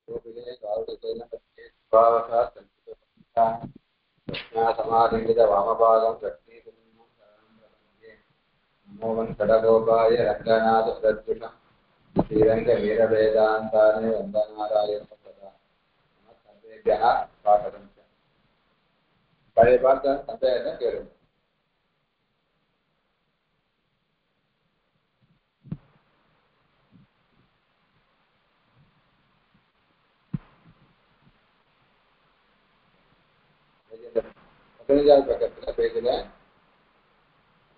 கோபிலே காவலத்தை பாவசாத் समाधिंगित वामभागं शक्तिपूर्णं शरणं मोहन कडगोपाय रंगनाथ प्रत्युषं श्रीरंग वीरवेदांताने वंदनारायण सदा सर्वेभ्यः स्वागतं பழைய பாட்டு சந்தேகத்தை கேளுங்க. பதினஞ்சாவது பக்கத்துல பேஜ்ல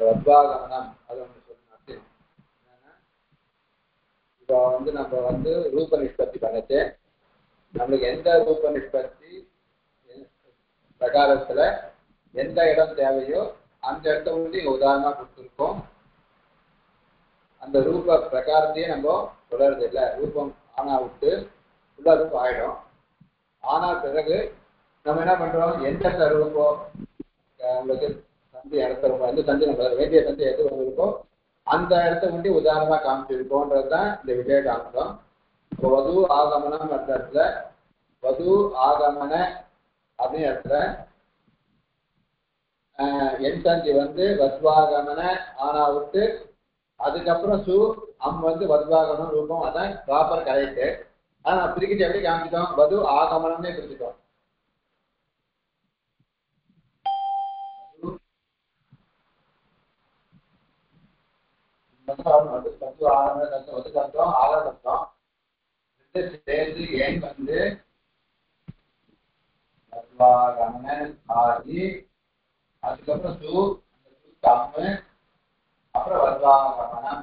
வத்வாகமனம் அது ஒன்று சொல்லி என்னன்னா, இப்போ நம்ம ரூப நிஷ்பத்தி பண்ணிட்டு நம்மளுக்கு எந்த ரூப நிஷ்பத்தி பிரகாரத்துல எந்த இடம் தேவையோ அந்த இடத்த வந்து இங்க உதாரணமா கொடுத்துருக்கோம். அந்த ரூப பிரகாரத்தையே நம்ம தொடர்றது இல்லை. ரூபம் ஆனா விட்டு உள்ள ரூபம் ஆயிடும். ஆனா பிறகு நம்ம என்ன பண்றோம், எந்த ரூபம் உங்களுக்கு சந்தி இடத்த ரூபம் எந்த சந்தி நம்ம வேண்டிய சந்தி எது வந்திருக்கோ அந்த இடத்த வந்து உதாரணமா காமிச்சிருக்கோன்றதுதான் இந்த விஜய காமிச்சோம். இப்போ வது ஆகமனம் அந்த இடத்துல வது ஆகமன அப்படின்னு இடத்துல என் சந்தி வத்வாகமன ஆனா விட்டு அதுக்கப்புறம் சு அம் வத்வாகமனம் ரூபம் அதான் ப்ராப்பர் கரெக்ட். ஆனா பிரிக்கிட்டு எப்படி காமிச்சிட்டோம், வது ஆகமனம்னே பிரிச்சுட்டோம். சேர்ந்து ஏன் ஆகி அதுக்கப்புறம் சு கம்மு அப்புறம் வத்வாகமனம்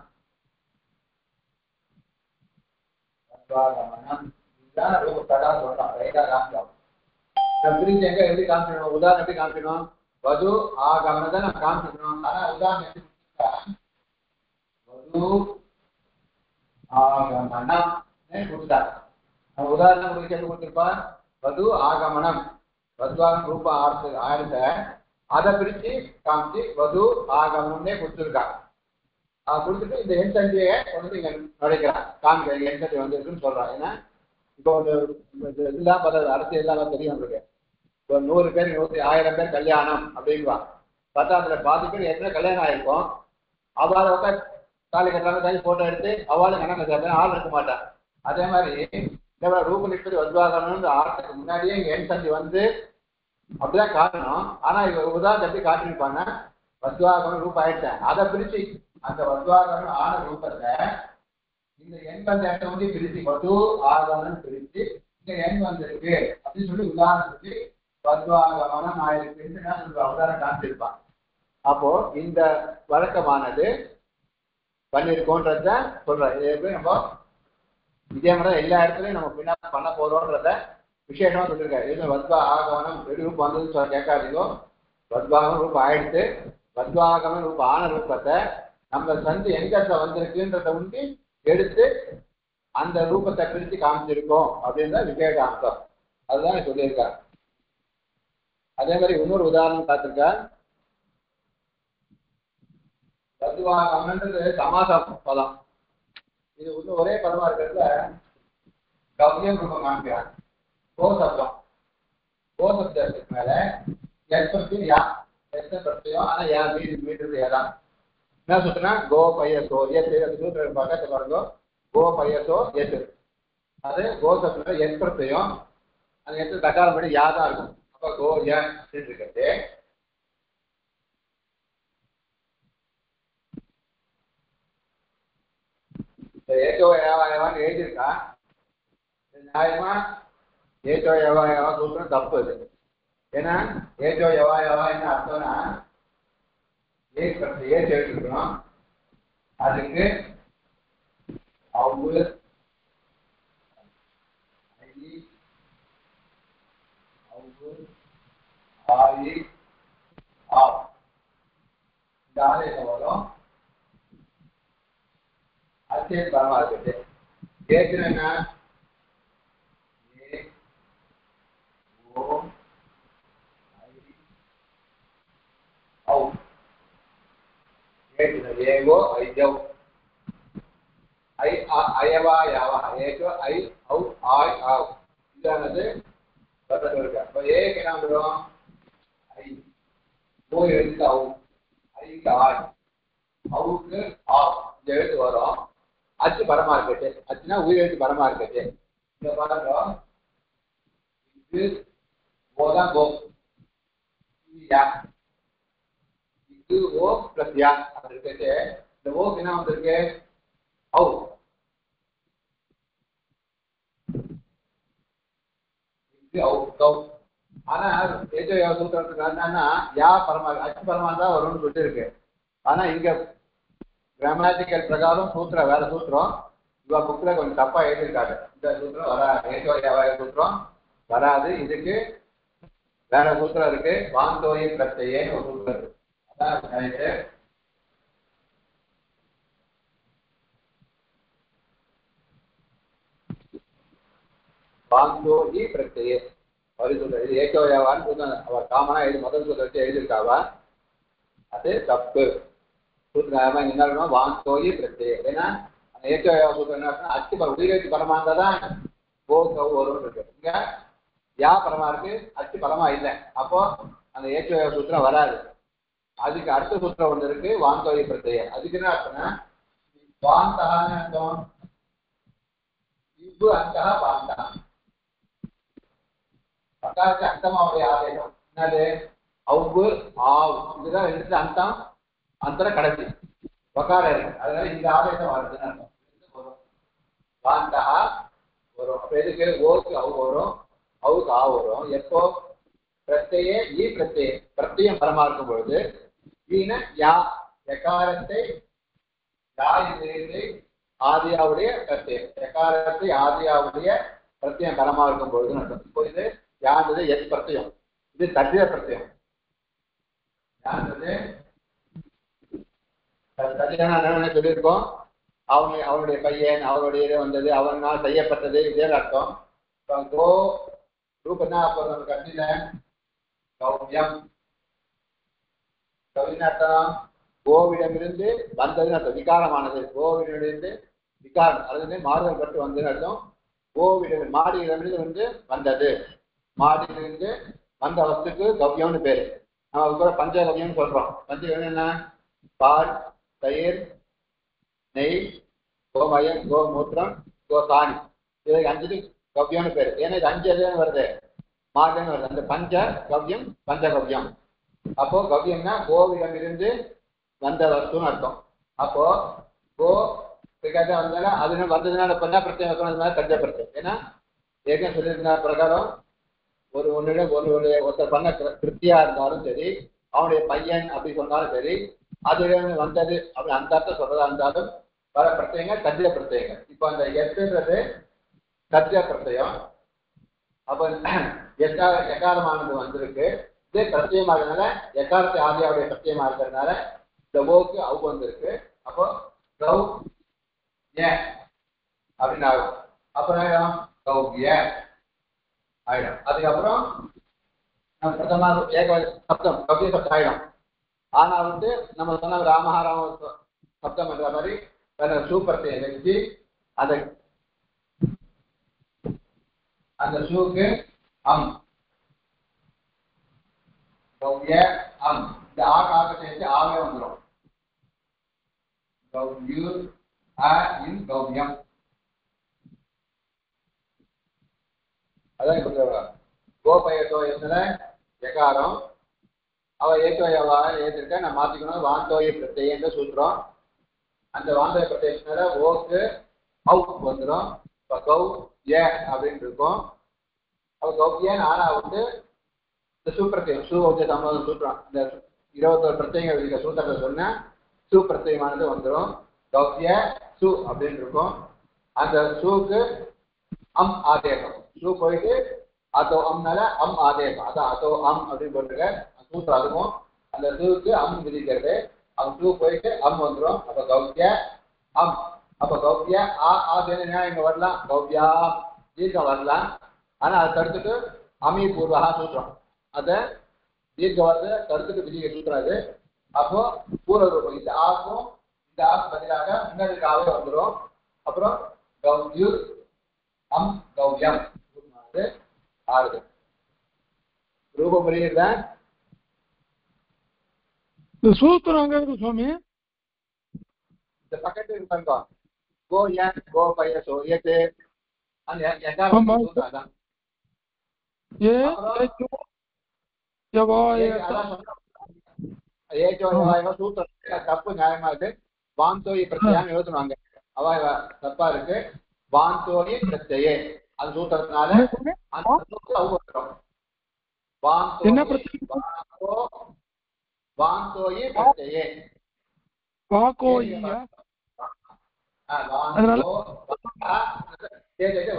இதுதான் ரொம்ப பிரகாரம் சொல்றோம். ரைட்டா காமிச்சோம். பிரிஞ்சு எங்க எப்படி காமிச்சிடணும், உதாரணம் எப்படி காமிக்கணும், வது ஆகமனத்தை நம்ம காமிச்சிடணும். ஆனா உதாரணம் எப்படி வது ஆகமனம் கொடுத்தாங்க. நம்ம உதாரணம் கொடுக்க எப்படி கொடுத்துருப்பா, வது ஆகமனம் வத்வாகம் ரூபம் ஆடுத்த அதை பிரிச்சு காமிச்சு வது ஆகமனம்னே கொடுத்துருக்காங்க. கொடுத்துட்டு இந்த எண் சந்தியை கொண்டு இங்க நுழைக்கிறான், காமிக்க எண் சந்தி வந்துருக்குன்னு சொல்றான். ஏன்னா இப்போ இதெல்லாம் பார்த்தா அரசியல் எல்லாம் தெரியும் உங்களுக்கு. இப்போ 100 பேர் 1000 பேர் கல்யாணம் அப்படின்வா பார்த்தா அதுல 10 பேர் ஏற்கனவே கல்யாணம் ஆயிருக்கும். அவளை தாலி கட்டுறாங்க, தாலி போட்டோ எடுத்து அவளும் கணக்கு சேர்ப்பேன் ஆள் இருக்க மாட்டான். அதே மாதிரி ரூப நிஷ்பதி வத்வாகமனம்னு ஆறதுக்கு முன்னாடியே இங்க எண் சந்தி அப்படிதான் காட்டணும். ஆனா இவ உதாரணம் எப்படி காட்டிருப்பாங்க, வத்வாகமனம் ரூபம் ஆயிடுச்சேன் அதை பிரிச்சு அந்த வத்வாகமனம் ஆன ரூபத்தை இந்த எண் இடத்த பிரிச்சு வது ஆகமனம் பிரிச்சு இங்க எண் வந்திருக்கு அப்படின்னு சொல்லி உதாரணத்துக்கு வத்வாகமனம் ஆயிருக்கு உதாரணம் காமிச்சிருப்பான். அப்போ இந்த வழக்கமானது பண்ணிருக்கோன்றத சொல்ற. நம்ம இதே மாதிரி எல்லா இடத்துலயும் நம்ம பின்னா பண்ண போறோம்ன்றத விசேஷமா சொல்லியிருக்காரு. இது வத்வா ஆகமனம் ரூபம் வந்ததுன்னு கேட்காதீங்க. வத்வாகமனம் ரூபம் ஆயிடுத்து, வத்வாகமனம் ரூபம் ஆன ரூபத்தை நம்ம சந்தி எங்க வந்திருக்குன்றத உண்டி எடுத்து அந்த ரூபத்தை பிரித்து காமிச்சிருக்கோம் அப்படின்னு விசேஷ அம்சம். அதுதான் சொல்லியிருக்காரு. அதே மாதிரி இன்னொரு உதாரணம் பார்த்திருக்கா, வத்வாகமன்றது சமாச பதம். இது இன்னும் ஒரே பதமா இருக்கிறதுல கவ்யம் ரூபம் காமிக்கிறாங்க. கோசப்தம், கோசப்தத்துக்கு மேல எஸ்பத்தியும் யா எஸ்பத்தியும் ஆனா யா மீது ஏதான் என்ன சொல்றேன்னா கோ பயசோ எஸ் சூத்திர பக்கத்து பாருங்க, கோ பயசோ எஸ் அது கோசப்தம் எஸ்பத்தியும் அது எஸ் தக்காரம் படி யா தான் இருக்கும். அப்ப கோ யா இருக்கிறது ஏச்சோ ஏவாயவான்னு எழுதியிருக்கா. நியாயமா ஏச்சோ எவாயவா சொல்றது தப்பு அது. ஏன்னா ஏச்சோ எவாயவா என்ன அர்த்தம்னா ஏற்கனவே ஏச்சு எழுதிருக்கணும். அதுக்கு அவங்க ஆயி இந்த ஆலயம் வரும். அச்சேன் பரமா இருக்குது. ஏச்சுன்னா என்ன, ஏவோ ஐயவ் ஐ அயவா யாவா ஏச்சோ ஐ ஔ ஆய் ஆவ் இதானது இருக்கு. அப்ப ஏக்கு என்ன வந்துடும் ஐ ஓ எழுத்து ஆவும் ஐக்கு ஆய் அவுக்கு ஆவ் இந்த எழுத்து வரும். அச்சு பரமா இருக்கட்டு அச்சுனா உயிர் எழுத்து பரமா இருக்கட்டு. இந்த பாருங்க இது ஓதான் கோ யா இது ஓ பிளஸ் யா அப்படி இருக்கட்டு. இந்த ஓக்கு என்ன வந்திருக்கு அவு ஆனா சூத்திரத்துக்கு என்னன்னா யா பரமா அச்சு பரமா தான் வரும்னு சொல்லிட்டு இருக்கு. ஆனா இங்க கிராமட்டிக்கல் பிரகாரம் சூத்திரம் வேற சூத்திரம் இவ புக்ல கொஞ்சம் தப்பா எழுதியிருக்காரு. இந்த சூத்திரம் வராது சூத்திரம் வராது. இதுக்கு வேற சூத்திரம் இருக்கு. வாந்தோயி பிரத்யேன்னு ஒரு சூத்திரம் இருக்கு. அதான் வாந்தோயி பிரத்யே இது ஏகோயாவான்னு அவ காமனா முதல் சூத்திரத்தை எழுதியிருக்காவா அது தப்பு. சூத்திரம் என்ன வாந்தோயி பிரத்யே ஏன்னா அந்த ஏகோயா சூத்திரம் என்ன அச்சு உயிரெழுத்து பரமா இருந்தா தான் கோ கவு வரும் இருக்கு. இங்க யா பரமா இருக்கு அச்சு பரமா இல்லை. அப்போ அந்த ஏகோயா சூத்திரம் வராது. அதுக்கு அடுத்த சூத்திரம் ஒன்று இருக்கு வாந்தோயி பிரத்யே. அதுக்கு என்ன அர்த்தம்னா வாந்தகான்னு அர்த்தம் இவ்வு அந்தகா வாந்தா பக்காருக்கு அந்தமாவுடைய ஆதேசம் என்னது அவ்வு ஆவ் இதுதான் எடுத்து அந்தம் அந்த கடைசி பக்கார இருக்கு. அதனால இந்த ஆதேசம் வருதுன்னு அர்த்தம். வாந்தகா வரும். அப்ப எதுக்கு ஓக்கு அவு வரும் அவுக்கு ஆ வரும். எப்போ பிரத்யே ஈ பிரத்யே பிரத்யம் பரமா இருக்கும் பொழுது ஈன யா எக்காரத்தை யா என்று ஆதியாவுடைய பிரத்யம் எக்காரத்தை ஆதியாவுடைய பிரத்யம் பரமா இருக்கும் பொழுதுன்னு அர்த்தம். இப்போ இது யான்றது எஸ் பிரத்யம் இது தத்திர பிரத்யம். யான்றது தத்திர சொல்லியிருக்கோம். அவனுடைய பையன் அவருடைய வந்தது அவனால் செய்யப்பட்டது இதே அர்த்தம். கோ ரூபம் என்ன நம்ம கட்டில கௌவியம் கவின்னு அர்த்தம் கோவிடமிருந்து வந்ததுன்னு அர்த்தம். விகாரமானது கோவிடமிருந்து விகாரம் அது மாறுதல் பட்டு வந்ததுன்னு அர்த்தம். கோவிடம் மாடியிடமிருந்து வந்து வந்தது மாடியிலிருந்து வந்த வஸ்துக்கு கவ்யம்னு பேரு. நம்ம கூட பஞ்சகவ்யம்னு சொல்றோம். பஞ்சகவ்யம் என்ன பால் தயிர் நெய் கோமயம் கோமூத்திரம் கோசாணி இதுக்கு அஞ்சுக்கு கவ்யம்னு பேரு. ஏன்னா இது அஞ்சு எதுன்னு வருது மாடுன்னு வருது. அந்த பஞ்ச கவ்யம் பஞ்சகவ்யம். அப்போ கவ்யம்னா கோவிடம் இருந்து வந்த வஸ்துன்னு அர்த்தம். அப்போ கோ வந்தால அது வந்ததுனால பண்ணா பிரச்சனை வைக்கணும் கஞ்ச பிரச்சனை. ஏன்னா ஏற்கனவே சொல்லியிருந்த பிரகாரம் ஒரு ஒன்னிடம் ஒருத்தர் பண்ண திருப்தியா இருந்தாலும் சரி அவனுடைய பையன் அப்படி சொன்னாலும் சரி அதுல வந்தது அப்படி அந்த அர்த்தம் சொல்றதா இருந்தாலும் பல பிரச்சனைகள் கத்திய பிரச்சனைகள். இப்போ அந்த எட்டுன்றது கத்திய பிரச்சயம். அப்ப எக்காரமானது வந்திருக்கு. இதே பிரத்யமாகிறதுனால எக்காரத்தை ஆதியாவுடைய பிரத்யமா இருக்கிறதுனால இந்த ஓக்கு அவு வந்திருக்கு. அப்போ கௌ ஏன் அப்படின்னு ஆகும். அப்புறம் கௌவிய ஆயிடும். அதுக்கப்புறம் பிரதமா ஏக சப்தம் கவ்ய சப்தம் ஆயிடும். ஆனா வந்து நம்ம சொன்ன ராமஹாராம சப்தம் என்ற மாதிரி சூப்பரத்தை வச்சு அந்த சூக்கு அம் கவ்ய அம் இந்த ஆகாரத்தை வச்சு ஆவே வந்துடும். கவ்யூ இன் கவ்யம் அதான் கோபயத்தோ எத்தனை எகாரம் அவ ஏகோயவா ஏற்றிருக்க நான் மாத்திக்கணும். வாந்தோய பிரத்யேன்னு சொல்றோம். அந்த வாந்தோய பிரத்யேகத்தினால ஓக்கு அவுக்கு வந்துடும். இப்போ கௌ ஏ அப்படின்னு இருக்கும். அவ கௌவியன்னு ஆனா வந்து இந்த சூப்பிரத்தியம் சூ வச்சு சம்பவம் சூத்திரம் இந்த 21 பிரத்யேகங்கள் இருக்க சூத்திரத்தை சொன்ன சூ பிரத்யமானது வந்துடும். கௌவிய சு அப்படின்னு இருக்கும். அந்த சூக்கு அம் ஆதேசம் சூ போயிட்டு அதோ அம்னால அம் ஆதேசம் அதான் அதோ அம் அப்படின்னு போட்டுருக்க சூத்திரம். அதுவும் அந்த சூக்கு அம் விதிக்கிறது. அவன் சூ போயிட்டு அம் வந்துடும். அப்ப கௌவிய அம் அப்ப கௌவிய ஆதேனா இங்க வரலாம் கௌவியா தீர்க்கம் வரலாம். ஆனா அதை தடுத்துட்டு அமி பூர்வகா சூத்திரம் அதை தீர்க்க வரது தடுத்துட்டு விதிக்க சூத்திராது. அப்போ பூர்வ ரூபம் இந்த ஆக்கும் இந்த ஆக்கு பதிலாக முன்னதுக்காகவே வந்துடும். அப்புறம் கௌவியூ அம் கௌயம் ஆறுது. ரூபம் புரியுதா? சூத்திரம் அங்க இருக்கு சுவாமி. இந்த பக்கத்துல இருப்பாங்க கோ யன் கோ பய சோயத்தே அந்த எதா சூத்திரம் அதான். சூத்திரம் தப்பு நியாயமா இருக்கு. வாந்தோயி பிரத்யான்னு எழுதுவாங்க. அவ தப்பா இருக்கு. வாந்தோயி பிரத்யே அது சூத்திரத்தினால வாந்தோயி பிரத்யே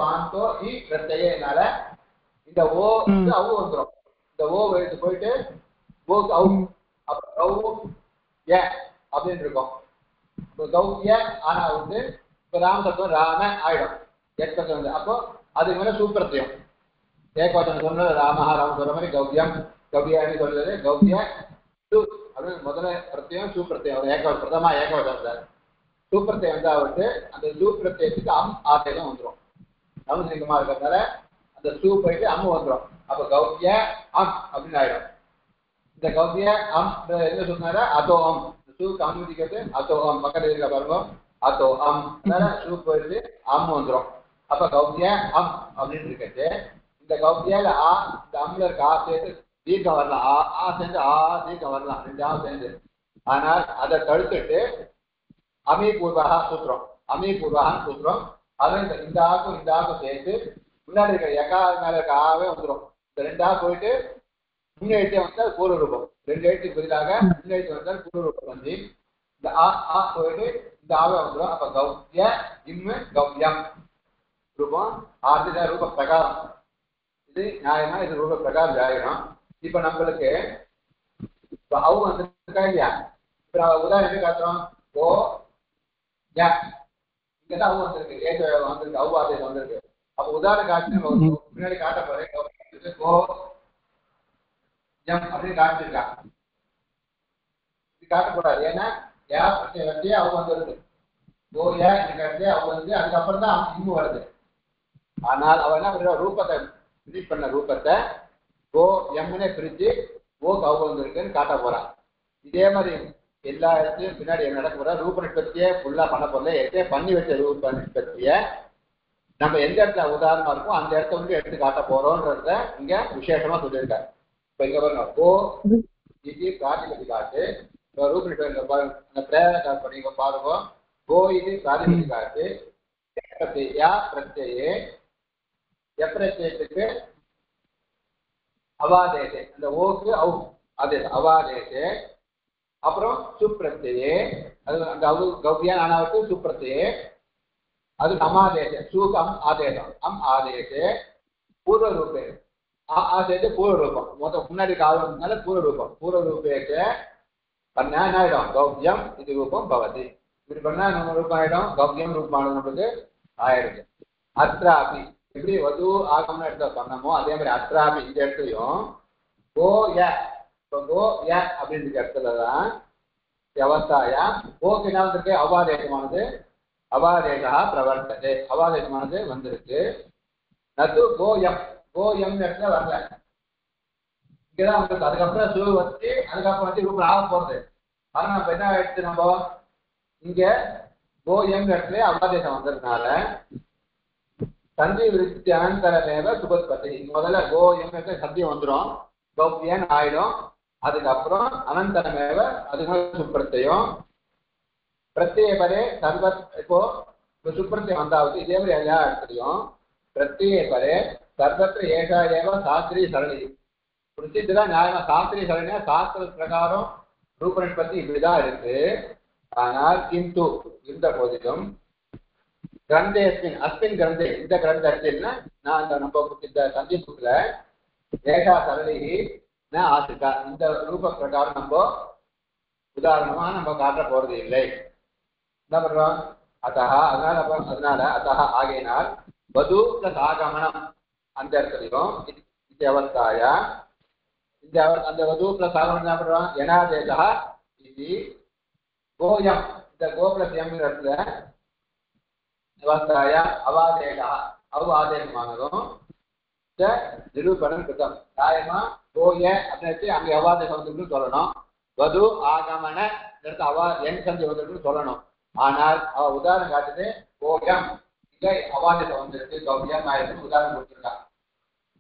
வாந்தோ இ பிரத்யேனால இந்த ஓ அவு வந்துடும். இந்த ஓ எடுத்து போயிட்டு ஓக்கு அவு அப்படின்னு இருக்கும். கௌய ஆனா வந்து இப்ப ராமசத்துவம் ராம ஆயிடும். ஏற்பத்து வந்து அப்போ அதுக்கு மேல சூப்பிரத்தியம் ஏகவச்சனம் சொன்னது ராமஹா ராம சொல்ற மாதிரி கௌவியம் கௌவியான்னு சொல்றது கௌவிய அப்படின்னு முதல்ல பிரத்தியம் சூப்பிரத்தியம் ஏகவச்சம் பிரதமா ஏகவச்சம் சார். சூப்பிரத்தியம் வந்தா விட்டு அந்த சூப்பிரத்தியத்துக்கு அம் ஆசையம் வந்துடும். நவசிங்கமா இருக்கிறதுனால அந்த சூ போயிட்டு அம்மு வந்துடும். அப்ப கௌவிய அம் அப்படின்னு ஆயிடும். இந்த கௌவிய அம் என்ன சொன்னார அதோ அம் சூக்கு அனுமதிக்கிறது அதோ அம் பக்கத்துல இருக்க பாருங்க அதோ அம் சூ போயிட்டு அம் வந்துடும். அப்ப கௌவிய அம் அப்படின்னு இருக்கிறது. இந்த கௌவியால ஆ இந்த அம்ல இருக்க ஆ சேர்த்து தீர்க்கம் வரலாம். ஆ சேர்ந்து ஆ தீர்க்கம் வரலாம். ரெண்டு ஆ சேர்ந்து. ஆனால் அதை தடுத்துட்டு அமீ பூர்வகா சூத்திரம் அமீ பூர்வகான்னு சூத்திரம். அது இந்த ஆக்கும் சேர்த்து முன்னாடி இருக்க எக்கா மேல இருக்க ஆவே வந்துடும். இந்த ரெண்டா போயிட்டு முன்னெழுத்தே வந்தால் பூர்வ ரூபம். ரெண்டு எழுத்துக்கு பதிலாக முன்னெழுத்து வந்தால் பூர்வ ரூபம் வந்து இந்த ஆ போயிட்டு இந்த ஆவே வந்துடும். அப்ப கௌவிய இம்மு கௌவியம் ரூபம் ஆர்த்திக ரூப பிரகாரம். இது நியாயமா இது ரூப பிரகாரம் ஆயிடும். இப்ப நம்மளுக்கு இப்ப அவு வந்துருக்கா இல்லையா? இப்ப உதாரணத்துக்கு காட்டுறோம் ஓ யா இங்கதான் அவு வந்திருக்கு. ஏற்ற வந்திருக்கு அவு ஆதேசம் வந்திருக்கு. அப்ப உதாரண காட்சி முன்னாடி காட்ட போறேன் ஓ எம் அப்படின்னு காட்டிருக்கா. இது காட்டக்கூடாது. ஏன்னா யா பிரச்சனை அவங்க வந்துருது. ஓ யா இந்த அவங்க வந்து அதுக்கப்புறம் தான் இன்னும் வருது. ஆனால் அவ என்ன பண்ற ரூபத்தை பிரிட் பண்ண ரூபத்தை ஓ எம்னே பிரிச்சு ஓ கவு வந்துருக்குன்னு காட்ட போறான். இதே மாதிரி எல்லா இடத்துலயும் பின்னாடி என்ன நடக்க போறா ரூப நிஷ்பத்தியை ஃபுல்லா பண்ண போறல எத்தே பண்ணி வச்ச ரூப நிஷ்பத்திய நம்ம எந்த இடத்துல உதாரணமா இருக்கும் அந்த இடத்த வந்து எடுத்து காட்ட போறோம்ன்றத இங்க விசேஷமா சொல்லியிருக்காரு. இப்ப இங்க பாருங்க ஓ இது பிராதிபதி காட்டு ரூப நிஷ்பத்தி அந்த பிரேரணை பண்ணி பாருங்க. ஓ இது பிராதிபதி காட்டு யா பிரத்யே எப்பிரத்யத்துக்கு அவாதேசே அந்த ஓக்கு அவு அது அவாதேசே அப்புறம் சுப்பிரத்யே அது அந்த அவு கௌவியா ஆனாவுக்கு சுப்பிரத்யே அது அமாதேசே சூக்கு அம் ஆதேசம் அம் ஆதேசே பூர்வ ரூபே ஆதேசே பூர்வ ரூபம் மொத்தம் முன்னாடி காலம்னால பூர்வ ரூபம் பூர்வ ரூபேக்கு பண்ணா என்ன ஆயிடும் கௌவியம் இது ரூபம் பவதி. இப்படி பண்ணா நம்ம ரூபம் ஆயிடும் கௌவியம் ரூபமானது நம்மளுக்கு ஆயிடுது. அத்ராபி எப்படி வது ஆகம்னு எடுத்த பண்ணமோ அதே மாதிரி அத்ராபி இந்த இடத்துலையும் கோ ய இப்போ கோ ய அப்படின்ற இடத்துலதான் வியவஸ்தாயா கோக்கு என்ன வந்திருக்கு அவாதேசமானது அவாதேசா பிரவர்த்தது அவாதேசமானது வந்திருக்கு. நது கோயம் கோயம் இடத்துல வரல இங்கதான் வந்திருக்கு. அதுக்கப்புறம் சூ வச்சு அதுக்கப்புறம் வந்து ரூபம் ஆக போறது. ஆனா நம்ம என்ன எடுத்து நம்ம இங்க கோயம் இடத்துல அவாதேசம் வந்ததுனால சந்தி விருத்தி அனந்தரமேவ சுபத்பதி முதல்ல கோ எங்க சத்தியம் வந்துடும் கௌவியன் ஆயிடும். அதுக்கப்புறம் அனந்தரமேவ அதுக்கு சுப்பிரத்தையும் பிரத்யே பரே சர்வ இப்போ சுப்பிரத்தியம் வந்தாவது இதே மாதிரி எல்லா இடத்துலையும் பிரத்யே பரே சர்வத்திர ஏகா ஏவ சாஸ்திரி சரணி பிரசித்ததான் நியாயமா சாஸ்திரி சரணியா சாஸ்திர பிரகாரம் ரூப நிஷ்பத்தி இப்படிதான் இருக்கு. ஆனால் கிந்து இருந்த போதிலும் கிரந்தே அஸ்மின் கிரந்தே இந்த கிரந்தத்தில் நான் இந்த நம்ம இந்த சந்திப்புல ஏகா சரளி நான் ஆசிரிக்கா இந்த ரூப பிரகாரம் நம்ம உதாரணமா நம்ம காட்ட போறது இல்லை. என்ன பண்றோம் அதனால ஆகையினால் வது பிளஸ் ஆகமனம் அந்த இடத்துலையும் இந்த அவஸ்தாயா இந்த அந்த வது பிளஸ் ஆகமனம் என்ன பண்றோம் எனாதேசா இது கோயம் இந்த கோ பிளஸ் எம் இடத்துல அவஸ்தாயா அவாதேகா அவ் ஆதேசமானதும் நிரூபணம் கிருத்தம். நியாயமா ஓய அப்படின்னு அங்க அவாதேசம் வந்துருக்குன்னு சொல்லணும். வது ஆகமன என் சந்தி வந்துருக்குன்னு சொல்லணும். ஆனால் அவ உதாரணம் காட்டுது ஓயம் இங்க அவாதேசம் வந்துருக்கு கௌரியம் ஆயிரம் உதாரணம் கொடுத்துருக்காங்க.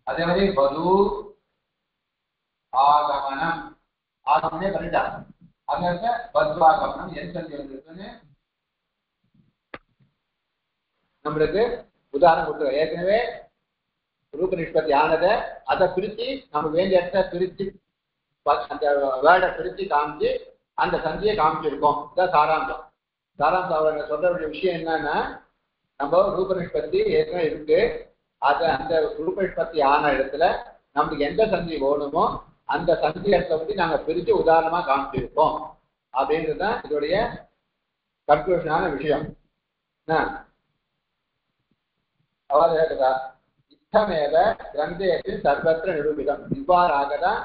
அதே மாதிரி வது ஆகமனம் ஆகமனே பண்ணிட்டாங்க. அங்க பத்வாகமனம் என் சந்தி வந்துருக்குன்னு நம்மளுக்கு உதாரணம் கொடுத்துருக்காங்க. ஏற்கனவே ரூப நிஷ்பத்தி ஆனதை அதை பிரிச்சு நம்ம வேண்டிய இடத்த பிரிச்சு அந்த வேர்டை பிரிச்சு காமிச்சு அந்த சந்தியை காமிச்சிருக்கோம். இதான் சாராம்சம். சாராம்சம் அவங்க சொல்ற வேண்டிய விஷயம் என்னன்னா, நம்ம ரூப நிஷ்பத்தி ஏற்கனவே இருக்கு. அதை அந்த ரூப நிஷ்பத்தி ஆன இடத்துல நமக்கு எந்த சந்தி வேணுமோ அந்த சந்தி இடத்தை வந்து நாங்கள் பிரிச்சு உதாரணமா காமிச்சிருக்கோம் அப்படின்றது தான் இதோடைய கன்க்ளூஷனான விஷயம். அதாவது கேட்குதா இத்தமேவ கிரந்தேஷு சர்வத்திர நிரூபிதம். இவ்வாறாகதான்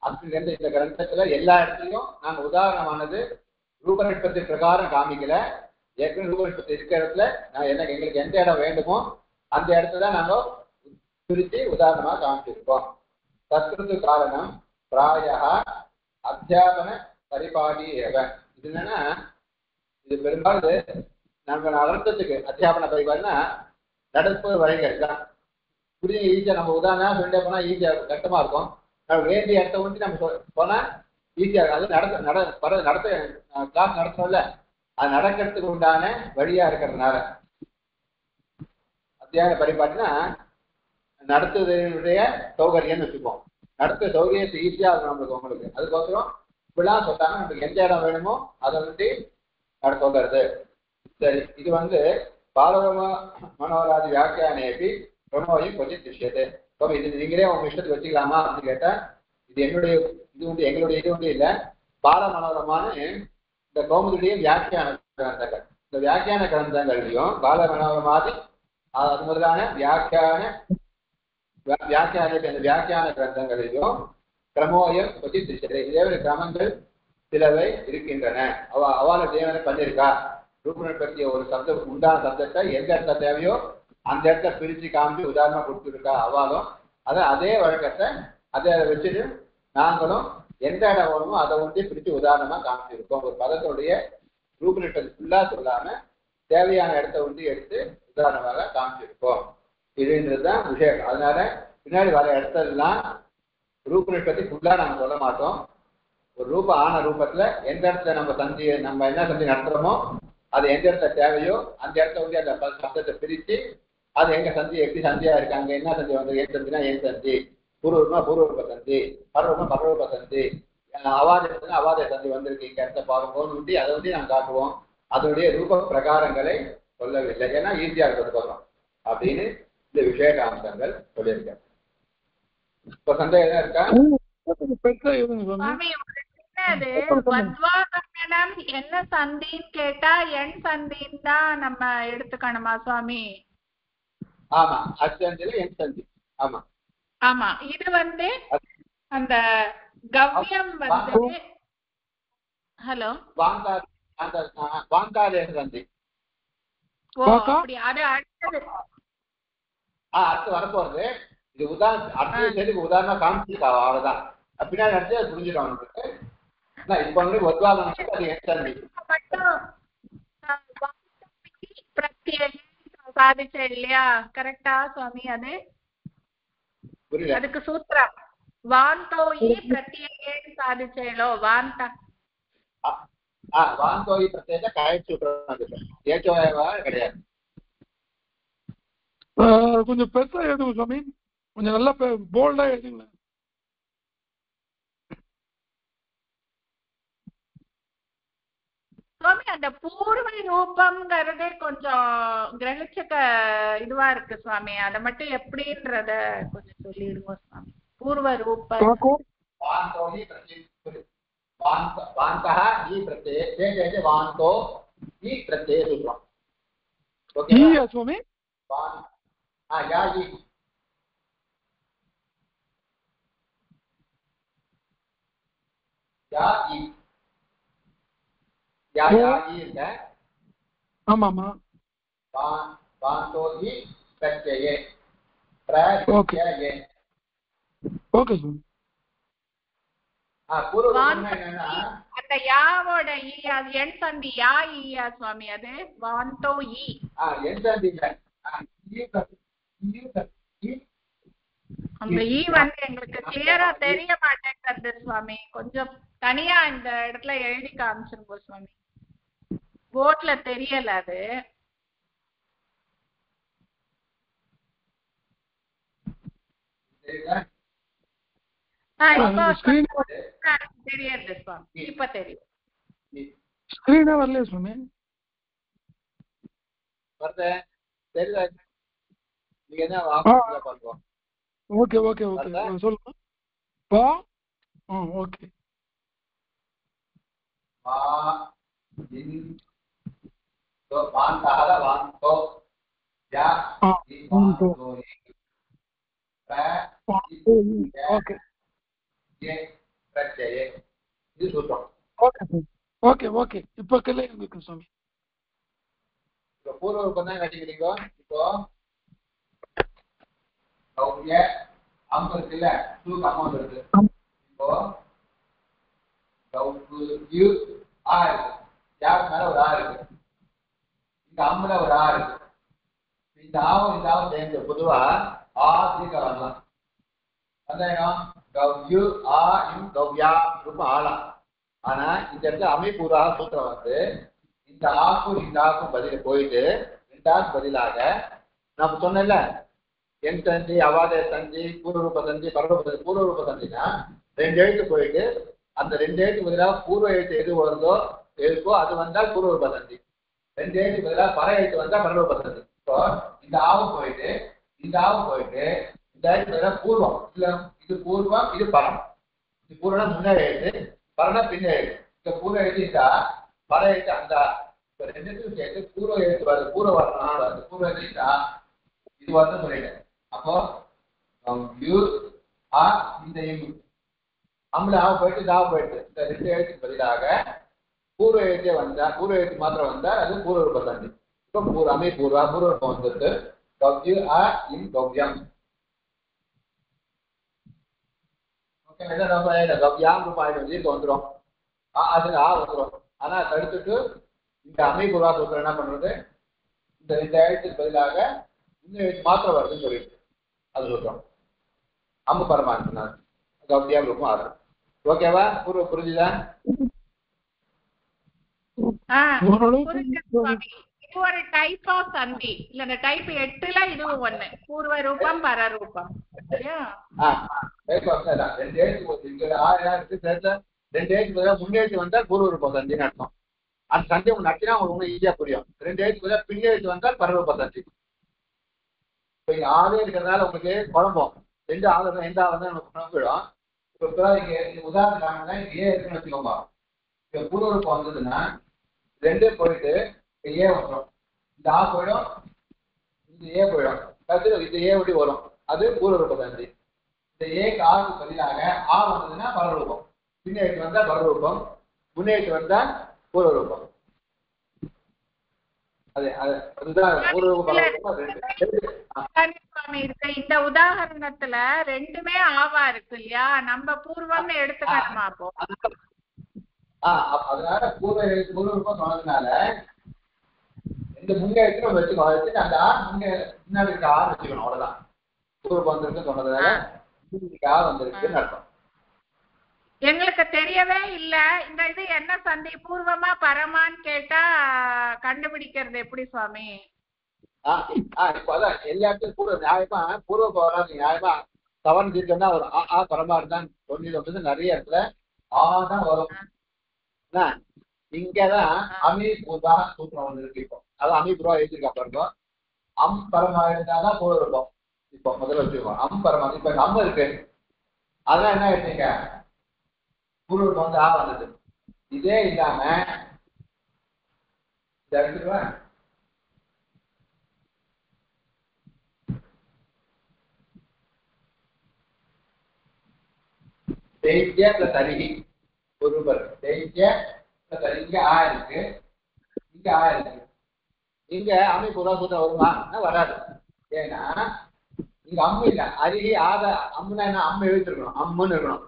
அப்படிங்கிற இந்த கிரந்தத்துல எல்லா இடத்துலையும் நாங்க உதாரணமானது ரூபநிஷ்பத்தி பிரகாரம் காமிக்கல. ஏற்கனவே ரூபநிஷ்பத்தி இருக்கிற இடத்துல நான் என்ன எங்களுக்கு எந்த இடம் வேண்டுமோ அந்த இடத்துல நாங்க பிரித்து உதாரணமா காமிச்சிருக்கோம். தத்கிருத்து காரணம் பிராய அத்தியாபன பரிபாடி ஏவன். இது என்னன்னா இது பெரும்பாலும் நம்ம அர்த்தத்துக்கு அத்தியாபன பரிபாடினா நடப்பு வரைகள் தான். புரிய ஈஸியா நம்ம உதாரணம் சொல்லிட்டே போனா ஈஸியா கஷ்டமா இருக்கும். நம்ம வேண்டிய இடத்த வந்து நம்ம போனா ஈஸியா அது நடத்த கிளாஸ் நடத்தணும்ல, அது நடக்கிறதுக்கு உண்டான வழியா இருக்கிறதுனால அத்தியான பரிபாட்டினா நடத்துவதனுடைய சௌகரியம்னு வச்சுப்போம். நடத்த சௌகரியத்தை ஈஸியா இருக்கும் நம்மளுக்கு உங்களுக்கு. அதுக்கோசரம் இப்படிலாம் சொல்றாங்க. நம்மளுக்கு எந்த இடம் வேணுமோ அதை வந்து சொல்றது. சரி, இது வந்து பாலவ மனோராதி வியாக்கியானேபி பிரமோயும் கொஞ்சம் விஷயத்து. இது நீங்களே உங்க இஷ்டத்துக்கு வச்சுக்கலாமா அப்படின்னு கேட்டா இது என்னுடைய இது வந்து எங்களுடைய இது வந்து இல்லை. பால மனோரமான இந்த கௌமுதியுடைய வியாக்கியான கிரந்தங்கள், இந்த வியாக்கியான கிரந்தங்களையும் பால மனோரமாதி அது முதலான வியாக்கியான கிரந்தங்களையும் கிரமோயம் பற்றி திசை இதேவரை கிரமங்கள் சிலவை இருக்கின்றன. அவால தேவனை பண்ணியிருக்கா ரூபனை பற்றிய ஒரு சப்தம் உண்டான சப்தத்தை எந்த இடத்துல தேவையோ அந்த இடத்த பிரிச்சு காமிச்சு உதாரணமா கொடுத்துருக்கா அவாலும். அதே வழக்கத்தை அதை வச்சுட்டு நாங்களும் எந்த இடம் வேணுமோ அதை ஒன்றி பிரிச்சு உதாரணமா காமிச்சிருக்கோம். ஒரு பதத்துடைய ரூபநிஷ்பதி ஃபுல்லா சொல்லாம தேவையான இடத்த ஒன்றி எடுத்து உதாரணமாக காமிச்சிருக்கோம். இதுன்றதுதான் விஷயம். அதனால பின்னாடி வர இடத்தெல்லாம் ரூபநிஷ்பதி ஃபுல்லா நாங்க சொல்ல மாட்டோம். ஒரு ரூபம் ஆன ரூபத்துல எந்த இடத்துல நம்ம என்ன சந்தி நடத்துறோமோ அது எந்த இடத்துல தேவையோ அந்த இடத்த வந்து அந்த சப்தத்தை பிரித்து அது எங்க சந்தி எப்படி சந்தியா இருக்கு, அங்க என்ன சந்தி வந்து ஏன் சந்தினா ஏன் சந்தி, பூர்வமா பூர்வரூப சந்தி, பரவமா பரவரூப சந்தி, அவாதேசத்துனா அவாதே சந்தி வந்திருக்கு இங்க இடத்த பார்க்கும்போது ஊட்டி அதை வந்து நாங்கள் காட்டுவோம். அதனுடைய ரூப பிரகாரங்களை சொல்லவில்லை. ஏன்னா ஈஸியா இருக்கிறது அப்படின்னு இந்த விசேஷ அம்சங்கள் சொல்லியிருக்கேன். இப்ப சந்தேகம் இருக்கா? என்ன சந்தின்னு கேட்டா என் சந்தின்னு தான் நம்ம எடுத்துக்கணுமா சுவாமி? ஆமா, அச்சந்தில என் சந்தி. ஆமா ஆமா, இது வந்து அந்த கவ்யம் வந்து ஹலோ வாந்தாதேச சந்தி. ஓ அப்படி அது அடுத்தது அடுத்து வரப்போறது. இது அடுத்தது உதாரணம் காமிச்சிருக்கா அவ்வளவுதான். பின்னாடி அடுத்து அது புரிஞ்சிடும் அவனுக்கு. இப்ப வந்து அது என் சந்தி சாதிச்ச இல்லையா? கரெக்டா சுவாமி? அது அதுக்கு சூத்திரம் வாந்தோயி பிரத்யேகேன சாதிச்சேலோ. வாந்தோயி பிரத்யேக கரெக்ட் சூத்திரம் ஏச்சோயவா கிடையாது. கொஞ்சம் பெருசா எழுதுங்க சுவாமி, கொஞ்சம் நல்லா போல்டா எழுதுங்க. சுவாமி அந்த பூர்வ ரூபம்ங்கிறதே கொஞ்சம் கிரகிச்சுக்க இதுவா இருக்கு சுவாமி. அதை மட்டும் எப்படின்றத கொஞ்சம் சொல்லிடுங்க சுவாமி. பூர்வ ரூபம் சுவாமி ஆமாமா வாந்தோஹி பிரத்யயே ஓகே ஓகே சாமி. பூர்வரூபம்னா என்னன்னா அந்த யாவோட ஈ அது எண் சந்தி யா ஈயா சுவாமி அது வாந்தோ ஈ என் சந்தி இல்ல அந்த ஈ வந்து எங்களுக்கு கிளியரா தெரிய மாட்டேங்குது சுவாமி. கொஞ்சம் தனியா இந்த இடத்துல எழுதி காமிச்சிருங்க சுவாமி. போர்ட்ல தெரியல அது. தெரியாது சுவாமி. இப்ப தெரியும். ஸ்கிரீனே வரலையே சுவாமி. வருது தெரியுதா? நீங்க என்ன ஆபீஸ்ல பாருங்க. ஓகே ஓகே ஓகே சொல்லுங்க. பா ஓகே. வா இன் தோ வாந்தால வாந்தோ யா இன் வாந்தோ ஓகே ஏ பிரத்யயே இது சொல்றோம். ஓகே ஓகே இப்போ கிளியர் இருக்கு சுவாமி. இப்போ பூர்வரூபம் தான் கட்டிக்கிறீங்க. இப்போ கௌரிய அம்பு இருக்குல்ல டூ கம்மம் இருக்கு. இப்போ கௌகு ஆ இருக்கு. யாருக்கு மேல ஒரு ஆ இருக்கு. இந்த அம்புல ஒரு ஆ இருக்கு. இந்த ஆவும் சேர்ந்து பொதுவா ஆ தீக்க வரலாம். அதான் கௌயு ஆ இம் கௌயா ரூபம் ஆலாம். ஆனா இந்த இடத்துல அமைப்பூரா சூத்திரம் வந்து இந்த ஆக்கும் இந்த ஆக்கும் பதில போயிட்டு ரெண்டாவது பதிலாக நான் சொன்னேன்ல என் சந்தி அவாதே சந்தி பூர்வரூப சந்தி பரரூப சந்தி. பூர்வரூப சந்தினா ரெண்டு எழுத்து போயிட்டு அந்த ரெண்டு எழுத்து பதிலாக பூர்வ எழுத்து எது வருதோ எழுப்போ அது வந்தால் பூர்வரூப சந்தி. ரெண்டு எழுத்து பதிலாக பர எழுத்து வந்தா பரரூப சந்தி. இப்போ இந்த ஆவும் போயிட்டு இந்த ஆவும் போயிட்டு இந்த எழுத்து பதிலாக பூர்வம் இல்ல இது பூர்வம் இது பரம். இது பூர்வம்னா முன்னே எழுத்து பரனா பின்ன எழுத்து. இந்த பூர்வ எழுத்து இந்த பர எழுத்து அந்த ரெண்டுக்கும் சேர்த்து பூர்வ எழுத்து வருது. பூர்வ வரணும் வருது. பூர்வ எழுத்து இது வந்து சொல்லிட்டேன். அப்போ இந்த அம்புல ஆவ போயிட்டு தாவ போயிட்டு இந்த ரெண்டு எழுத்துக்கு பதிலாக பூர்வ எழுத்தே வந்தா பூர்வ எழுத்து மாத்திரம் வந்தா அது பூர்வரூப சந்தி. இப்போ அமைப்பூர்வா பூர்வரூபம் வந்துருக்கு. கவ்யு ஆ இம் கவ்யம். ஓகே கவ்யாம் ரூபாய் தீர்க்க வந்துடும். அது ஆ வந்துடும். ஆனா தடுத்துட்டு இந்த அமைப்பூர்வா சூத்திரம் என்ன பண்றது இந்த ரெண்டு எழுத்துக்கு பதிலாக இன்னும் எழுத்து மாத்திரம் வருதுன்னு சொல்லிட்டு அது சொல்றோம். அம்பு பரமான் கவ்யாம் ரூபம் ஆறு. ஓகேவா? பூர்வ புரிஞ்சுதா? இது ஒரு டைப் ஆஃப் சந்தி இல்ல டைப் 8ல இதுவும் ஒண்ணு பூர்வ ரூபம் பரரூபம். ரெண்டு எழுத்து ரெண்டு எழுத்து முன்னெழுத்து வந்தா பூர்வ ரூபம் சந்தின்னு அர்த்தம். அந்த சந்தி உங்களுக்கு நட்டினா உங்களுக்கு ஈஸியா புரியும். ரெண்டு எழுத்து பின்னெழுத்து வந்தால் பரரூப சந்தி. இப்போ இங்க ஆதே இருக்கிறதுனால உங்களுக்கு குழம்பும். ரெண்டு ஆதம் எந்த ஆதம் நமக்கு குழம்பிடும். இப்போ இங்க உதாரணம் இங்க ஏ இருக்குன்னு வச்சுக்கோங்க. இப்போ பூர்வரூபம் வந்ததுன்னா ரெண்டு போயிட்டு ஏ வந்துடும். இந்த ஆ போயிடும் இந்த ஏ போயிடும். கடைசியில் இந்த ஏ ஒட்டி வரும். அது பூர்வரூப சந்தி. இந்த ஏக்கு ஆறுக்கு பதிலாக ஆ வந்ததுன்னா பரரூபம். பின்னெழுத்து வந்தா பரரூபம். முன்னெழுத்து வந்தா பூர்வரூபம். அதுதான் பூர்வரூபம் பரரூபம் இருக்கு. இந்த உதாரணத்துல ரெண்டுமே ஆவா இருக்கு இல்லையா? நம்ம பூர்வம்னு எடுத்துக்கணுமா? அப்போ அதனால பூர்வரூபம் சொன்னதுனால இந்த முன்னெழுத்து நம்ம வச்சுக்கணும். அந்த ஆ முன்னாடி இருக்க ஆறு வச்சுக்கணும். அவ்வளவுதான். பூர்வம் வந்திருக்குன்னு சொன்னதுனால ஆ வந்திருக்குன்னு அர்த்தம். எங்களுக்கு தெரியவே இல்ல. இந்த இது என்ன சந்தி பூர்வமா பரமான்னு கேட்டா கண்டுபிடிக்கிறது எப்படி சுவாமி? இப்ப அதான் எல்லா இடத்துக்கும் பூர்வ நியாயமா பூர்வ பவராது நியாயமா தவறு தீர்க்கம்னா ஒரு ஆ பரமா இருந்தான் சொல்லி நிறைய இடத்துல ஆதான் வரும். இங்கதான் அமீபூர்வா சூத்திரம் வந்து இருக்கு. இப்போ அதான் அமீபூர்வா எழுதிருக்கா பாருங்க. அம் பரமா இருந்தாதான் பூர்வ இருக்கும். இப்போ முதல்ல வச்சுக்கோங்க அம் பரமா. இப்ப அம்ம இருக்கு. அதான் என்ன எடுத்தீங்க பூர்வம் வந்து ஆ வந்தது. இதே இல்லாம இதை எடுத்துக்குவேன். தைத்திய பிளஸ் அருகி ஒருவர் தைத்திய பிளஸ் அருகி. இங்க ஆ இருக்கு இங்க ஆ இருக்கு. இங்க அமைப்பு சூத்திரம் வருமா? வராது. ஏன்னா இங்க அம்மு இல்ல, அருகி ஆத அம்முனா என்ன, அம்மு எழுதிருக்கணும், அம்முன்னு இருக்கணும்.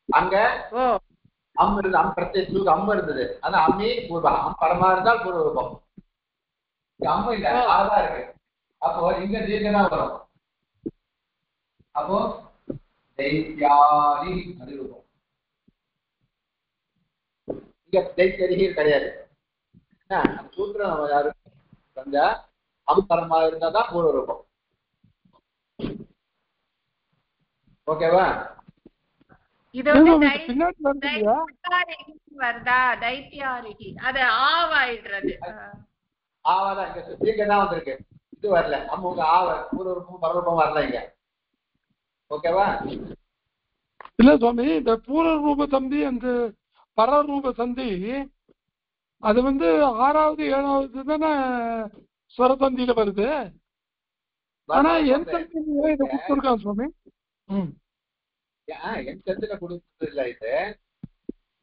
அங்க அம்மு இருந்தது, அம் பிரத்யேக அம்மு இருந்தது, அதான் அம்மி பூர்வா. அம் பரமா இருந்தால் பூர்வ ரூபம். அம்மு இல்ல, ஆதான் இருக்கு. அப்போ இங்க தீர்க்கம் தான் வரும். அப்போ தைத்யாரி அது இருக்கும். இங்க தைத்யரி கிடையாது. சூத்திரம் யாரு செஞ்சா அம் பரமா இருந்தா தான் பூர்வ ரூபம். ஓகேவா? இது வந்து வருதா தைத்தியாரிகி, அது ஆவாயிடுறது. ஆவாதான் இங்க தீர்க்கம் தான் வந்திருக்கு, இது வரல. அம்முங்க ஆவ பூர்வ ரூபம் பரரூபம் வரல இங்க. ஓகேவா? இல்ல சுவாமி, இந்த பூர்வ ரூப சந்தி அந்த பரரூப சந்தி அது வந்து 6வது 7வது தானே ஸ்வரசந்தியில வருது. ஆனா என் சந்தியில இதை கொடுத்துருக்கான் சுவாமி. என் சந்தில கொடுத்தது இல்ல.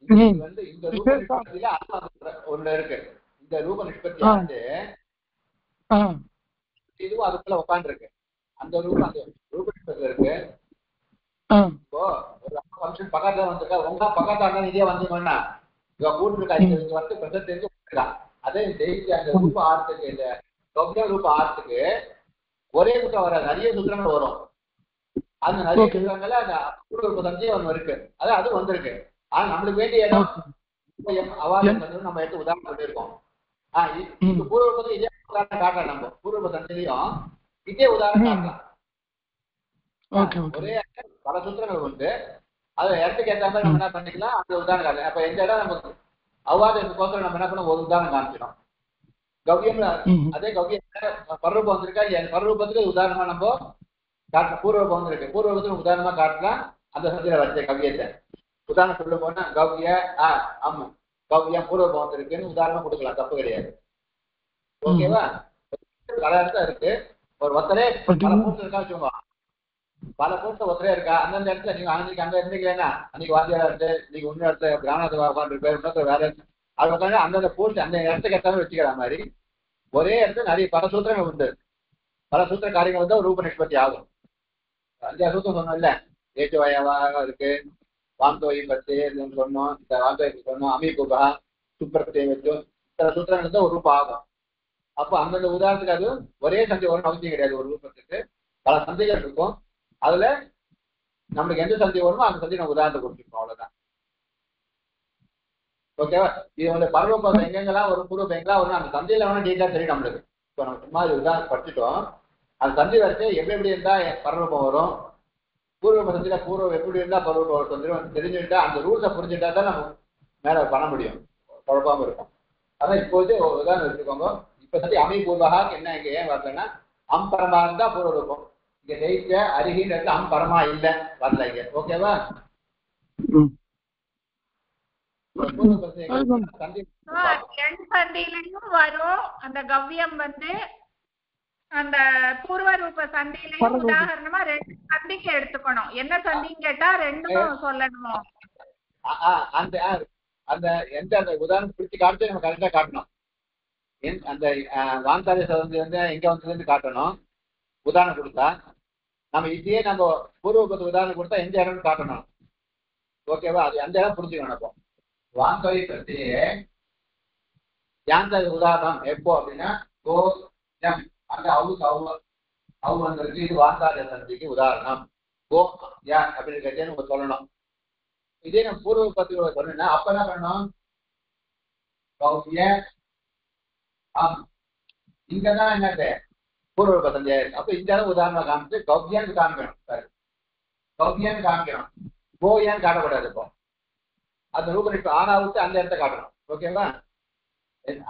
இது வந்து இந்த ரூப நிஷ்பத்தியில ஒண்ணு இருக்கு. இந்த ரூப நிஷ்பத்தி ஆச்சு, இதுவும் அதுக்குள்ள உட்கார்ந்து இருக்கு. அந்த ரூபம் அந்த ரூப நிஷ்பத்தில இருக்கு. இப்போ ஒரு ஃபங்க்ஷன் பக்கத்துல வந்திருக்கா, உங்க பக்கத்துல இதே வந்தீங்கன்னா இவ கூட்டிருக்கா, இங்க வந்து பிரச்சனை தெரிஞ்சு கொடுத்துருக்கா. அதே ஜெயிச்சு அந்த ரூப ஆர்த்துக்கு, இந்த கௌபிய ரூப ஆர்த்துக்கு ஒரே சூத்திரம் வராது, நிறைய சூத்திரங்கள் வரும். அந்த நிறைய சூத்திரங்கள்ல அந்த பூர்வ ரூப சந்தியம் ஒண்ணு இருக்கு, அது வந்திருக்கு. ஆனா நம்மளுக்கு வேண்டிய இடம் அவாதம் நம்ம எடுத்து உதாரணம் சொல்லியிருக்கோம். பூர்வ ரூபத்துக்கு இதே உதாரணம் காட்டலாம். நம்ம பூர்வ ரூப சந்திலையும் இதே உதாரணம் காட்டலாம். ஒரே பல சூத்திரங்கள் உண்டு, அது இடத்துக்கு ஏற்ற மாதிரி நம்ம என்ன பண்ணிக்கலாம், அந்த உதாரணம் காட்டலாம். அப்ப எந்த இடம் நமக்கு அவாதத்துக்கோசரம் நம்ம என்ன பண்ண ஒரு உதாரணம் காமிச்சிடும். கவ்யம்ல அதே கவ்யம் பரரூபம் வந்திருக்கா, பரரூபத்துக்கு உதாரணமா நம்ம காட்டலாம். பூர்வரூபம் வந்திருக்கு, பூர்வரூபத்துக்கு உதாரணமா காட்டலாம். அந்த சந்தியில வச்ச கவ்யத்தை உதாரணம் சொல்ல போனா கவ்ய ஆமா கவ்யம் பூர்வரூபம் வந்திருக்குன்னு உதாரணமா கொடுக்கலாம், தப்பு கிடையாது. ஓகேவா? பல அர்த்தம் இருக்கு. ஒரு ஒத்தரே பல கூட்டம் இருக்கா வச்சுக்கோங்க, பல கூட்டம் ஒத்தரே இருக்கா. அந்தந்த இடத்துல நீங்க அன்னைக்கு அங்க இருந்தீங்கன்னா அன்னைக்கு வாத்தியாரா இருந்து நீங்க இன்னொரு இடத்துல கிராமத்துல உட்காந்துருப்பாரு, இன்னொருத்தர் வேற அது உட்காந்து அந்தந்த போட்டு அந்த இடத்துக்கு ஏற்ற வச்சுக்கிற மாதிரி ஒரே இடத்துல நிறைய பல சூத்திரங்கள் உண்டு. பல சூத்திர காரியங்கள் வந்து ஒரு ரூப நிஷ்பத்தி ஆகும். 5 சூத்திரம் சொன்னோம் இல்ல, ஏற்று வயவாக இருக்கு, வாந்தோயி பத்து சொன்னோம், இந்த வாந்தோய்க்கு சொன்னோம், அமீபுகா சுப்பிரத்தை வச்சோம், இத்தனை சூத்திரங்கள் வந்து ஒரு ரூபம் ஆகும். அப்போ அந்தந்த உதாரணத்துக்கு அது ஒரே சந்தி வரும் அவசியம் கிடையாது. ஒரு ரூபத்துக்கு பல சந்தைகள் இருக்கும், அதுல நம்மளுக்கு எந்த சந்தி வருமோ அந்த சந்தி நம்ம உதாரணத்தை கொடுத்துருக்கோம், அவ்வளவுதான். ஓகேவா? இது வந்து பரவ எங்கெங்கெல்லாம் ஒரு பூர்வ எங்கெல்லாம் வரும், அந்த சந்தையில வேணா டீட்டா தெரியும் நம்மளுக்கு. இப்போ நம்ம சும்மா உதாரணம் படிச்சுட்டோம், அந்த சந்தி வரைக்கும் எப்படி எப்படி இருந்தா பரவூபம் வரும், பூர்வ சந்தியில பூர்வம் எப்படி இருந்தா பரவூபம் வரும் தெரிஞ்சுட்டா, அந்த ரூல்ஸை புரிஞ்சுட்டா தான் நம்ம மேல பண்ண முடியும், குழப்பாம இருக்கும். அதான் இப்போது ஒரு உதாரணம் எடுத்துக்கோங்க. இப்ப சந்தி அமை பூர்வகா என்ன இங்க ஏன் வரலன்னா அம்பரமா இருந்தா பூர்வ ரூபம், இங்க ஜெயிச்ச அருகின்ற அம்பரமா இல்ல வரல இங்க. ஓகேவா? சந்தியிலையும் வரும் அந்த கவ்யம் வந்து அந்த பூர்வ ரூப சந்தியிலையும் உதாரணமா 2 சந்திக்கு எடுத்துக்கணும். என்ன சந்தின்னு கேட்டா 2ம் சொல்லணுமோ. அந்த அந்த எந்த அந்த உதாரணம் பிடிச்சி காட்டு நம்ம கரெக்டா காட்டணும். அந்த வாந்தாரிய சந்தி வந்து எங்க வந்ததுன்னு காட்டணும் உதாரணம் கொடுத்தா. நம்ம இதே நம்ம பூர்வபத்து உதாரணம் கொடுத்தா எந்த இடம்னு காட்டணும். ஓகேவா? அது அந்த இடம் புரிஞ்சுக்கணும். அப்போ வாந்தோயி பத்தி யாந்த உதாரணம் எப்போ அப்படின்னா கோ எம் அங்க அவு வந்திருக்கு, இது வாந்தாரிய சந்திக்கு உதாரணம். கோ யா அப்படின்னு கேட்டே நம்ம சொல்லணும். இதே நம்ம பூர்வ பத்தி சொன்னா அப்ப என்ன பண்ணணும், இங்கதான் என்னது பூர்வ சந்தியா இருக்கு. அப்ப இந்த அளவு உதாரணம் காமிச்சு கௌபியான்னு காமிக்கணும். சரி, கௌபியான்னு காமிக்கணும், கோயான்னு காட்டக்கூடாது. இப்போ அந்த ரூபம் ஆனாவுக்கு அந்த இடத்த காட்டணும். ஓகேவா?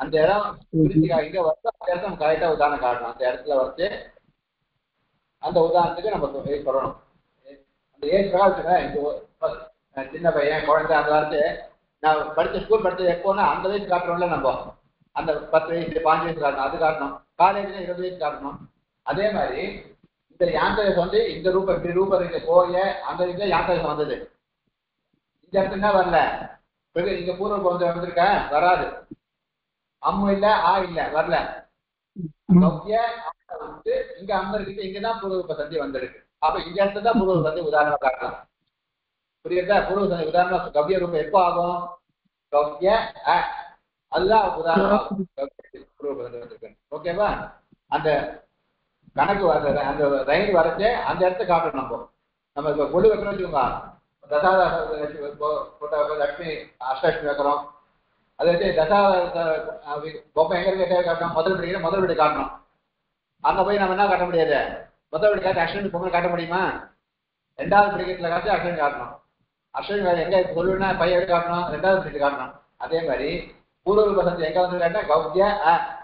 அந்த இடம் இங்க வந்து அந்த இடத்த நம்ம கரெக்டா உதாரணம் காட்டணும். அந்த இடத்துல வச்சு அந்த உதாரணத்துக்கு நம்ம சொல்லணும். அந்த ஏஜ் பிரகாரம் சின்ன பையன் குழந்தை அந்த வார்த்தை நான் படிச்ச ஸ்கூல் படிச்சது எப்போன்னா அந்த வயசு காட்டுறோம்ல, நம்ம அந்த 10 வயசு 5 வயசு காட்டணும், அது காட்டணும். காலேஜ்ல 20 வயசு காட்டணும். அதே மாதிரி இந்த யாந்தரசம் வந்து இந்த ரூபம் இப்படி ரூபம் இருக்கு கோய அந்த இதுல யாந்தரசம் வந்தது. இந்த இடத்துல என்ன வரல, இங்க பூர்வ வந்திருக்க வராது. அம்மு இல்ல ஆ இல்ல வரல. கௌத்திய விட்டு இங்க அங்க இருக்கு, இங்கதான் பூர்வ சந்தி வந்திருக்கு. அப்ப இங்க இடத்துல தான் பூர்வ சந்தி உதாரணமா காட்டலாம். புரியுதா? பூர்வ சந்தி உதாரணமா கவ்ய ரூபம் எப்போ ஆகும்? கவ்ய அதுதான் உதாரணமா பூர்வ சந்தி வந்திருக்கு. ஓகேவா? அந்த கணக்கு அந்த ரயில் வரைச்சே அந்த இடத்த காட்டணும். நம்ம இப்ப கொடு வைக்கிறோம் வச்சுக்கோங்க, தசாவதார லட்சுமி அஷ்டலட்சுமி வைக்கிறோம். அதை வச்சு கோப்பம் எங்க இருக்க காட்டணும், முதல் வீடு காட்டணும். அங்க போய் நம்ம என்ன காட்ட முடியாது, முதல் வீடு காட்டி அஷ்டமி பொங்கல் காட்ட முடியுமா? ரெண்டாவது படிக்கத்துல காட்டி அஷ்டமி காட்டணும். அஷ்டமி வேற எங்க சொல்லுன்னா பையன் எடுத்து காட்டணும், ரெண்டாவது படிக்கட்டு காட்டணும். அதே மாதிரி பூர்வ பசந்தி எங்க வந்து காட்டினா கௌத்திய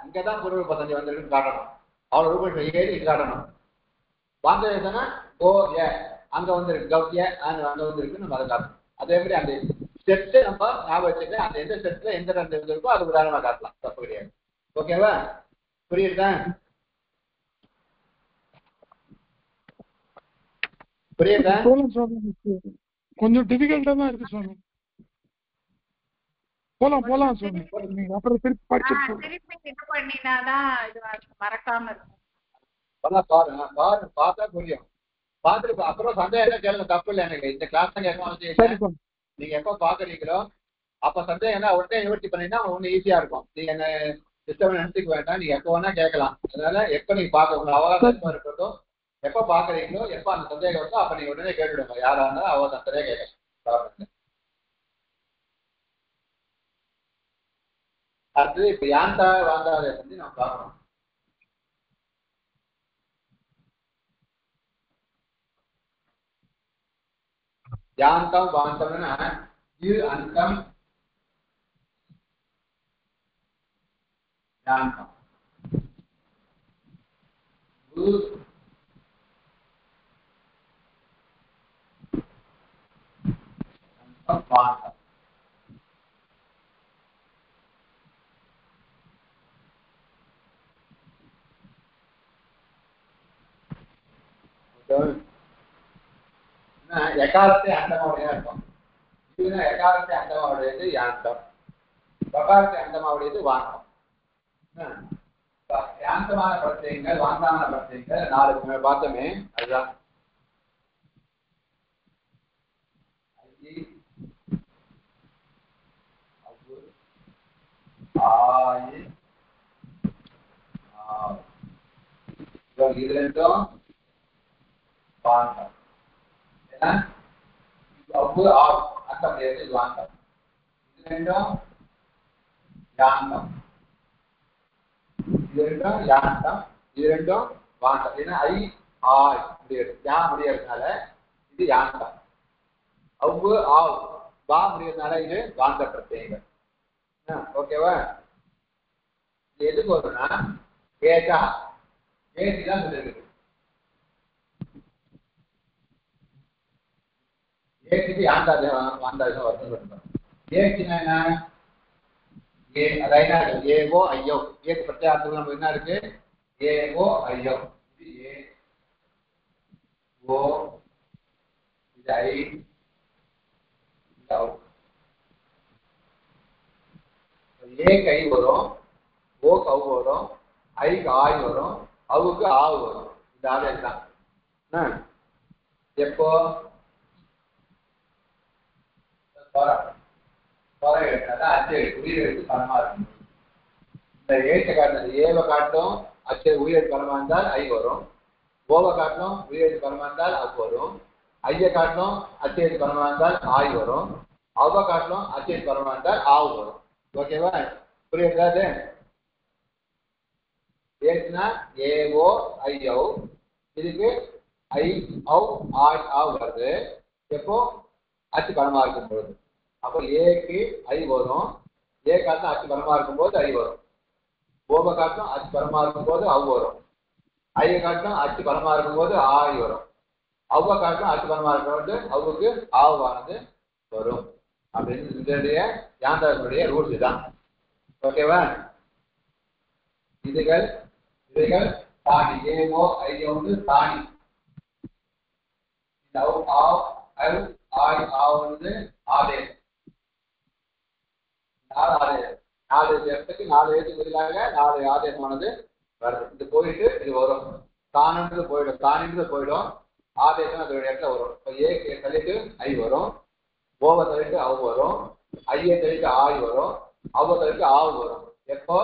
இங்கதான் பூர்வ பசந்தி வந்துருக்குன்னு காட்டணும். அவ்வளவு ரூபாய் ஏறி காட்டணும். வாந்தவேசனா அங்க வந்து கௌத்திய அங்க வந்து இருக்கு, நம்ம அதை காட்டணும். அதே மாதிரி அந்த ஸ்டெப்ஸ் நம்ம ஞாபகம் வச்சுட்டு அந்த எந்த ஸ்டெப்ஸ்ல எந்த ரெண்டு இருக்கோ அது உதாரணமா காட்டலாம், தப்பு கிடையாது. ஓகேவா? புரியுதா? புரியுதா? கொஞ்சம் டிஃபிகல்ட்டா தான் இருக்கு சுவாமி. போலாம் சுவாமி. நீங்க அப்புறம் திருப்பி படிச்சு திருப்பி இது பண்ணினாதான் இது மறக்காம இருக்கும். பாருங்க, பார்த்தா புரியும். பார்த்துட்டு அப்புறம் சந்தேகம் கேளுங்க, தப்பு இல்லை. எனக்கு இந்த கிளாஸ் தான் கேட்க, நீங்க எப்ப பாக்குறீங்களோ அப்ப சந்தேகம் உடனே நிவர்த்தி பண்ணீங்கன்னா ஒண்ணு ஈஸியா இருக்கும். நீங்க என்ன சிஸ்டம் நினைச்சுக்க வேண்டாம், நீங்க எப்ப வேணா கேட்கலாம். அதனால எப்ப நீங்க பாக்க உங்க அவகாசமா இருக்கட்டும், எப்ப பாக்குறீங்களோ எப்ப அந்த சந்தேகம் வருதோ அப்ப நீங்க உடனே கேட்டுடுங்க. யாரா இருந்தாலும் அவகாசத்திலே கேட்கலாம். அடுத்தது இப்ப யாந்தா வாந்தாதை பத்தி நம்ம பார்க்கணும். யாந்தம் வாந்தம்னா இது அந்தம் யாந்தம் வாந்தம். எக்காலத்தை அந்தமாவுடைய இருக்கும். இதுனா எக்காலத்தை அந்தமாவுடையது யாந்தம், பகாலத்தை அந்தமாவுடையது வாந்தம். யாந்தமான பிரத்யங்கள் வாந்தாமான பிரத்யங்கள் 4 பார்த்தோமே, அதுதான் இது ரெண்டும் வாந்தம். அந்த முடியாது வாந்தம். இது ரெண்டும் யாந்தம், இது ரெண்டும் யாந்தம், இது ரெண்டும் வாந்தம். ஏன்னா முடியாது, முடியறதுனால இது யாந்தம். வா முடியறதுனால இது வாந்த பிரத்யங்கள். ஓகேவா? இது எதுக்கு வரும்னா ஏகா ஏசிதான் சொல்லிருக்கு. ஏசிக்கு வாந்தாதம் வருது. ஏசினா என்ன? அதாவது ஏவோ ஐயோ. ஏக்கு பிரத்யார்த்தம் நம்ம என்ன இருக்கு? ஏவோ ஐயோ. இது ஏ ஓ, இது ஐ, ஏக்கு ஐ வரும், ஓக்கு அவு வரும், ஐக்கு ஆய் வரும், அவுக்கு ஆவு வரும். இந்த ஆதேசம் தான். எப்போ உயிரெழுத்து பலமா இருக்கும். இந்த ஏற்ற காட்டினது ஏவை காட்டும் அச்சை உயிரெழுத்து பலமா இருந்தால் ஐ வரும். ஓவை காட்டும் உயிரெழுத்து பலமா இருந்தால் அவு வரும். ஐய காட்டும் அச்செழுத்து பலமா இருந்தால் ஆய் வரும். அவ்வ காட்டும் அச்செழுத்து பலமா இருந்தால் ஆவு வரும். ஓகேவா? புரியுது? ஏன்னா ஏஓ ஐயோ, இதுக்கு ஐ அவ் ஆய் ஆவ் வருது. எப்போ அச்சு பலமா இருக்கும் பொழுது. அப்போ ஏக்கு ஐ வரும், ஏ காட்டும் அச்சு பலமா இருக்கும்போது ஐ வரும். ஓப காட்டும் அச்சு பலமா இருக்கும்போது அவ் வரும். ஐய காட்டும் அச்சு பலமா இருக்கும்போது ஆய் வரும். அவ்வ காட்டும் அச்சு பலமா இருக்கும்போது அவுக்கு ஆவானது வரும். அப்படின்னு இதனுடைய யாந்தனுடைய ரூல்ஸ் தான். ஓகேவா? இவைகள் தானி. ஏஓ ஐயோ தானி. ஆதேசம். 4 இடத்துக்கு 4 எழுத்து பதிலாக 4 ஆதேசமானது வருது. இது போயிட்டு இது வரும். தானன்றது போயிடும், தானின்றது போயிடும். ஆதேசம் அதோட இடத்துல வரும். இப்போ ஏ தள்ளிட்டு ஐ வரும், ஓவை தள்ளிட்டு அவ் வரும், ஐயை தள்ளிட்டு ஆய் வரும், அவ்வளோ தள்ளிட்டு ஆவு வரும். எப்போ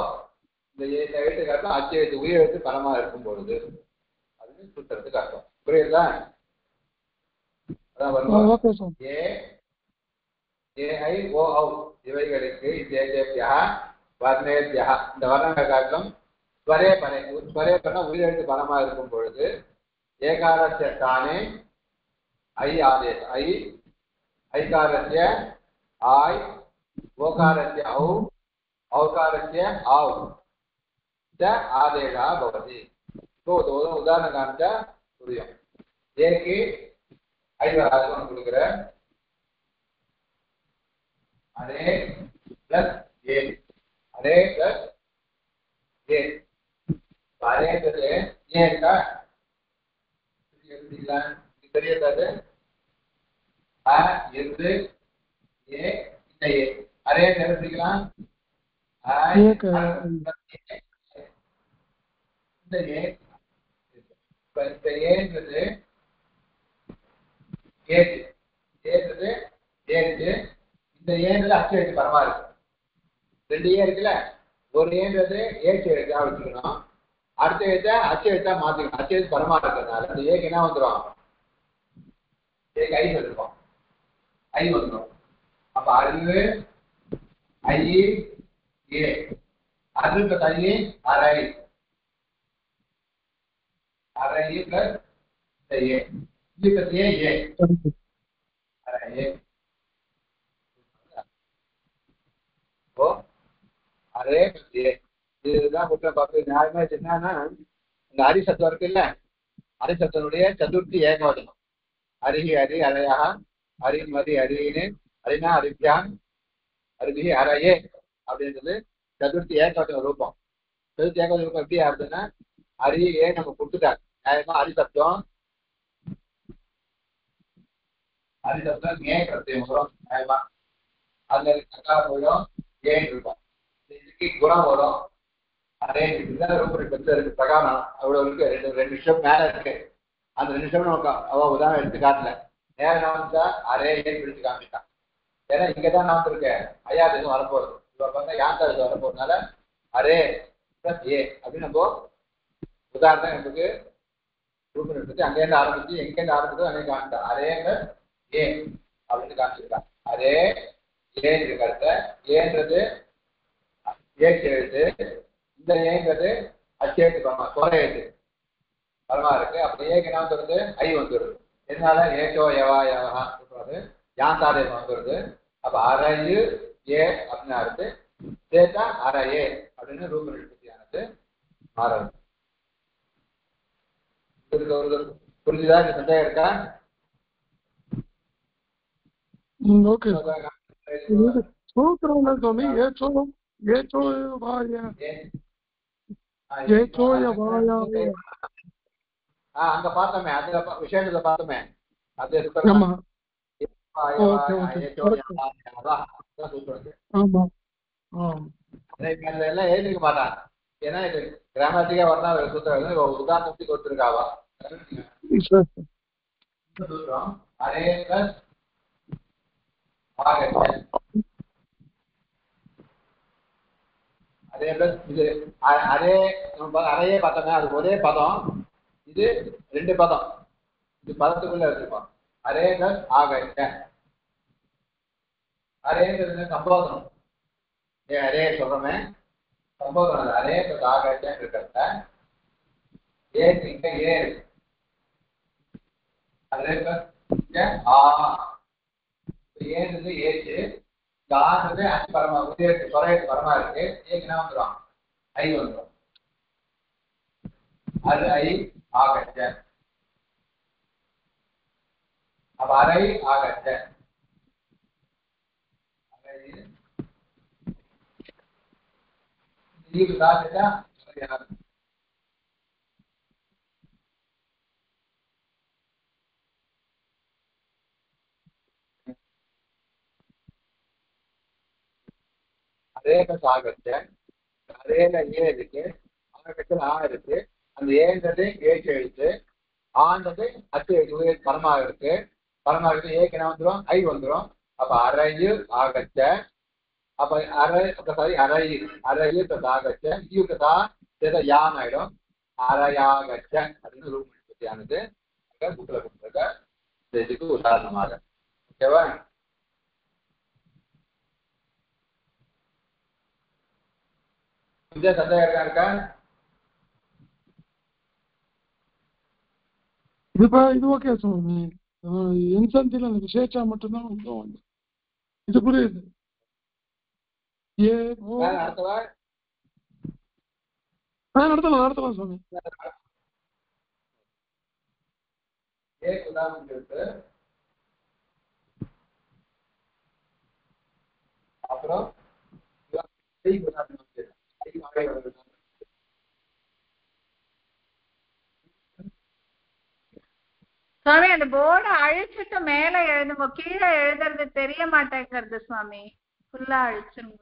இந்த எழுத்துக்காட்டும் அச்சு எழுத்து உயிர் எழுத்து பலமா இருக்கும் பொழுது அதுன்னு சுத்துறதுக்கு அர்த்தம். புரியுதா? அதான் வருவோம். ஏ ஏஐ ஓ ஔ இவைகளுக்கு ஜேஜேபியா வர்ணேபியா இந்த வர்ணங்கள் காட்டிலும் ஸ்வரே பனை ஸ்வரே பண்ண உயிரெழுத்து பலமா இருக்கும் பொழுது ஏகாரஸ்ய தானே ஐ ஆதேஷ் ஐ ஐகாரஸ்ய ஆய் ஓகாரஸ்ய ஔ औकारस्य आव च आदेशः भवति. तो उदाहरण कामिचा புரியும். ஏக்கு ஐவராசம் கொடுக்கிற array plus A array plus A அரேன்றது ஏ இருக்கா எழுதிக்கலாம். இது தெரியாது. அ இருந்து ஏ இந்த ஏ அரே எழுதிக்கலாம். இந்த ஏன்றது ஏழு ஏன்றது ஏழு. இந்த ஏன்றது அச்சு எழுத்து பரமா இருக்கு. ரெண்டு ஏ இருக்குல்ல, ஒரு ஏன்றது ஏச்சு எழுத்தா வச்சுக்கணும், அடுத்த எழுத்த அச்சு எழுத்தா மாத்திக்கணும். அச்சு எழுத்து பரமா இருக்கிறதுனால இந்த ஏக்கு என்ன வந்துடும், ஏக்கு ஐ சொல்லிருக்கோம், ஐ வந்துடும். அப்ப அறிவு ஐ ஏ அது பிளஸ் ஐ அரை அரை பிளஸ் ஏ பிளஸ் ஏ ஏ அரை ஏ. ஓ அரே பிளஸ் ஏ இதுதான் குற்றம் பார்த்து நியாயமா என்னன்னா இந்த அரிசத்தம் இருக்கு இல்ல, அரிசத்தனுடைய சதுர்த்தி ஏகவசனம் அரிஹி அரி அரையா அரின் மதி அரின்னு அரினா அரித்யான் அரிஹி அரையே அப்படின்றது சதுர்த்தி ஏகவசன ரூபம். சதுர்த்தி ஏகவசன ரூபம் எப்படி ஆகுதுன்னா அரி ஏ நம்ம கொடுத்துட்டாங்க. நியாயமா அரிசப்தம் அரிசப்தம் ஏ பிரத்யம் வரும். நியாயமா அதுல கக்கா போயிடும் ஏன்னு இருக்கும். இதுக்கு குணம் வரும். அதே ரூபம் இருக்கு பிரகாரம் அவ்வளவு இருக்கு. ரெண்டு நிமிஷம் மேல இருக்கு. அந்த 2 நிமிஷம் நமக்கு அவ உதாரணம் எடுத்து காட்டல. நேரம் நாம அரே ஏன்னு பிடிச்சு காமிட்டான். ஏன்னா இங்கதான் நாம இருக்கு ஐயாதேசம் வரப்போகுது. இப்ப பார்த்தா யாந்தாதேசம் வரப்போறதுனால அரே பிளஸ் ஏ அப்படின்னு நம்ம உதாரணம் நமக்கு ரூபம் எடுத்து அங்கேருந்து ஆரம்பிச்சு எங்கேருந்து ஆரம்பிச்சோ அங்கே காமிட்டான். அரே பிளஸ் ஏ அப்படின்னு காமிச்சிருக்கான். அரே ஏன்னு இருக்கிறத ஏன்றது ஏச்சு எழுத்து, இந்த ஏங்கிறது அச்சு எழுத்து பரமா சொர எழுத்து பரமா இருக்கு. அப்ப ஏக்கு என்ன வந்துடுது ஐ வந்துடுது. எதனால ஏச்சோ எவா எவா சொல்றது யாந்தாதேசம் வந்துடுது. அப்ப அரையு ஏ அப்படின்னு இருக்கு. சேர்த்தா அரையே அப்படின்னு ரூப நிற்பத்தியானது மாறுது. புரிஞ்சுதா? இந்த சந்தேகம் இருக்கா? ஓகே சூத்திரம் சுவாமி. ஏச்சோ ஏச்சோ வாயா ஏச்சோ வாயா அங்க பார்த்தோமே, அதுல விஷயத்துல பார்த்தோமே. அது ஆமா எல்லாம் எழுதிக்க மாட்டான். ஏன்னா இது கிராமத்துக்கே வரணும் சூத்திரம் உதாரணத்துக்கு கொடுத்துருக்காவா சூத்திரம். அரே பிளஸ் அதே பிளஸ் இது அரே அரையே பார்த்தோமே, அது ஒரே பதம். இது 2 பதம். இது பதத்துக்குள்ள வச்சிருக்கோம். அரே பிளஸ் ஆக அரேங்கிறது சம்போதனம். அரே சொல்றோமே சம்போதனம். அரே பிளஸ் ஆக இருக்கிறத ஏக்கு இங்க ஏ இருக்கு. அரே பிளஸ் ஆ ஏன்றது ஏச்சு, இந்த ஆன்றது அச்சு பரமா உதயத்து சொரையத்து பரமா இருக்கு. ஏக்கு என்ன வந்துடும் ஐ வந்துடும். அது ஐ ஆகச்ச. அப்ப அரை ஆகச்ச அதே ஆகச்ச. அதேல ஏ இருக்கு, ஆகத்தில் ஆ இருக்கு. அந்த ஏன்றது ஏற்று எழுத்து, ஆன்றது அச்சு எழுத்து பரமாக இருக்கு. பரமாக இருக்கு ஏக்கு என்ன வந்துடும்? ஐ வந்துடும். அப்ப அரையு ஆகச்ச. அப்ப அரையு ஆகச்ச ஈயுக்கதா யான் ஆயிடும். அரையாகச்ச அப்படின்னு ரூம் பற்றியானது புக்கில் கொடுத்துருக்க. இதுக்கு உதாரணமாக. ஓகேவா? கொஞ்சம் சந்தேகம் இருக்கா? இது ஓகே சுவாமி. என் சந்தியில் அந்த விசேஷா மட்டும்தான் வந்து இது புரியுது. நடத்தலாம் சுவாமி. அப்புறம் சுவாமி அந்த போர்டை அழிச்சிட்டு மேல எழுதுங்க, கீழே எழுதுறது தெரிய மாட்டேங்கிறது சுவாமி. ஃபுல்லா அழிச்சிருங்க.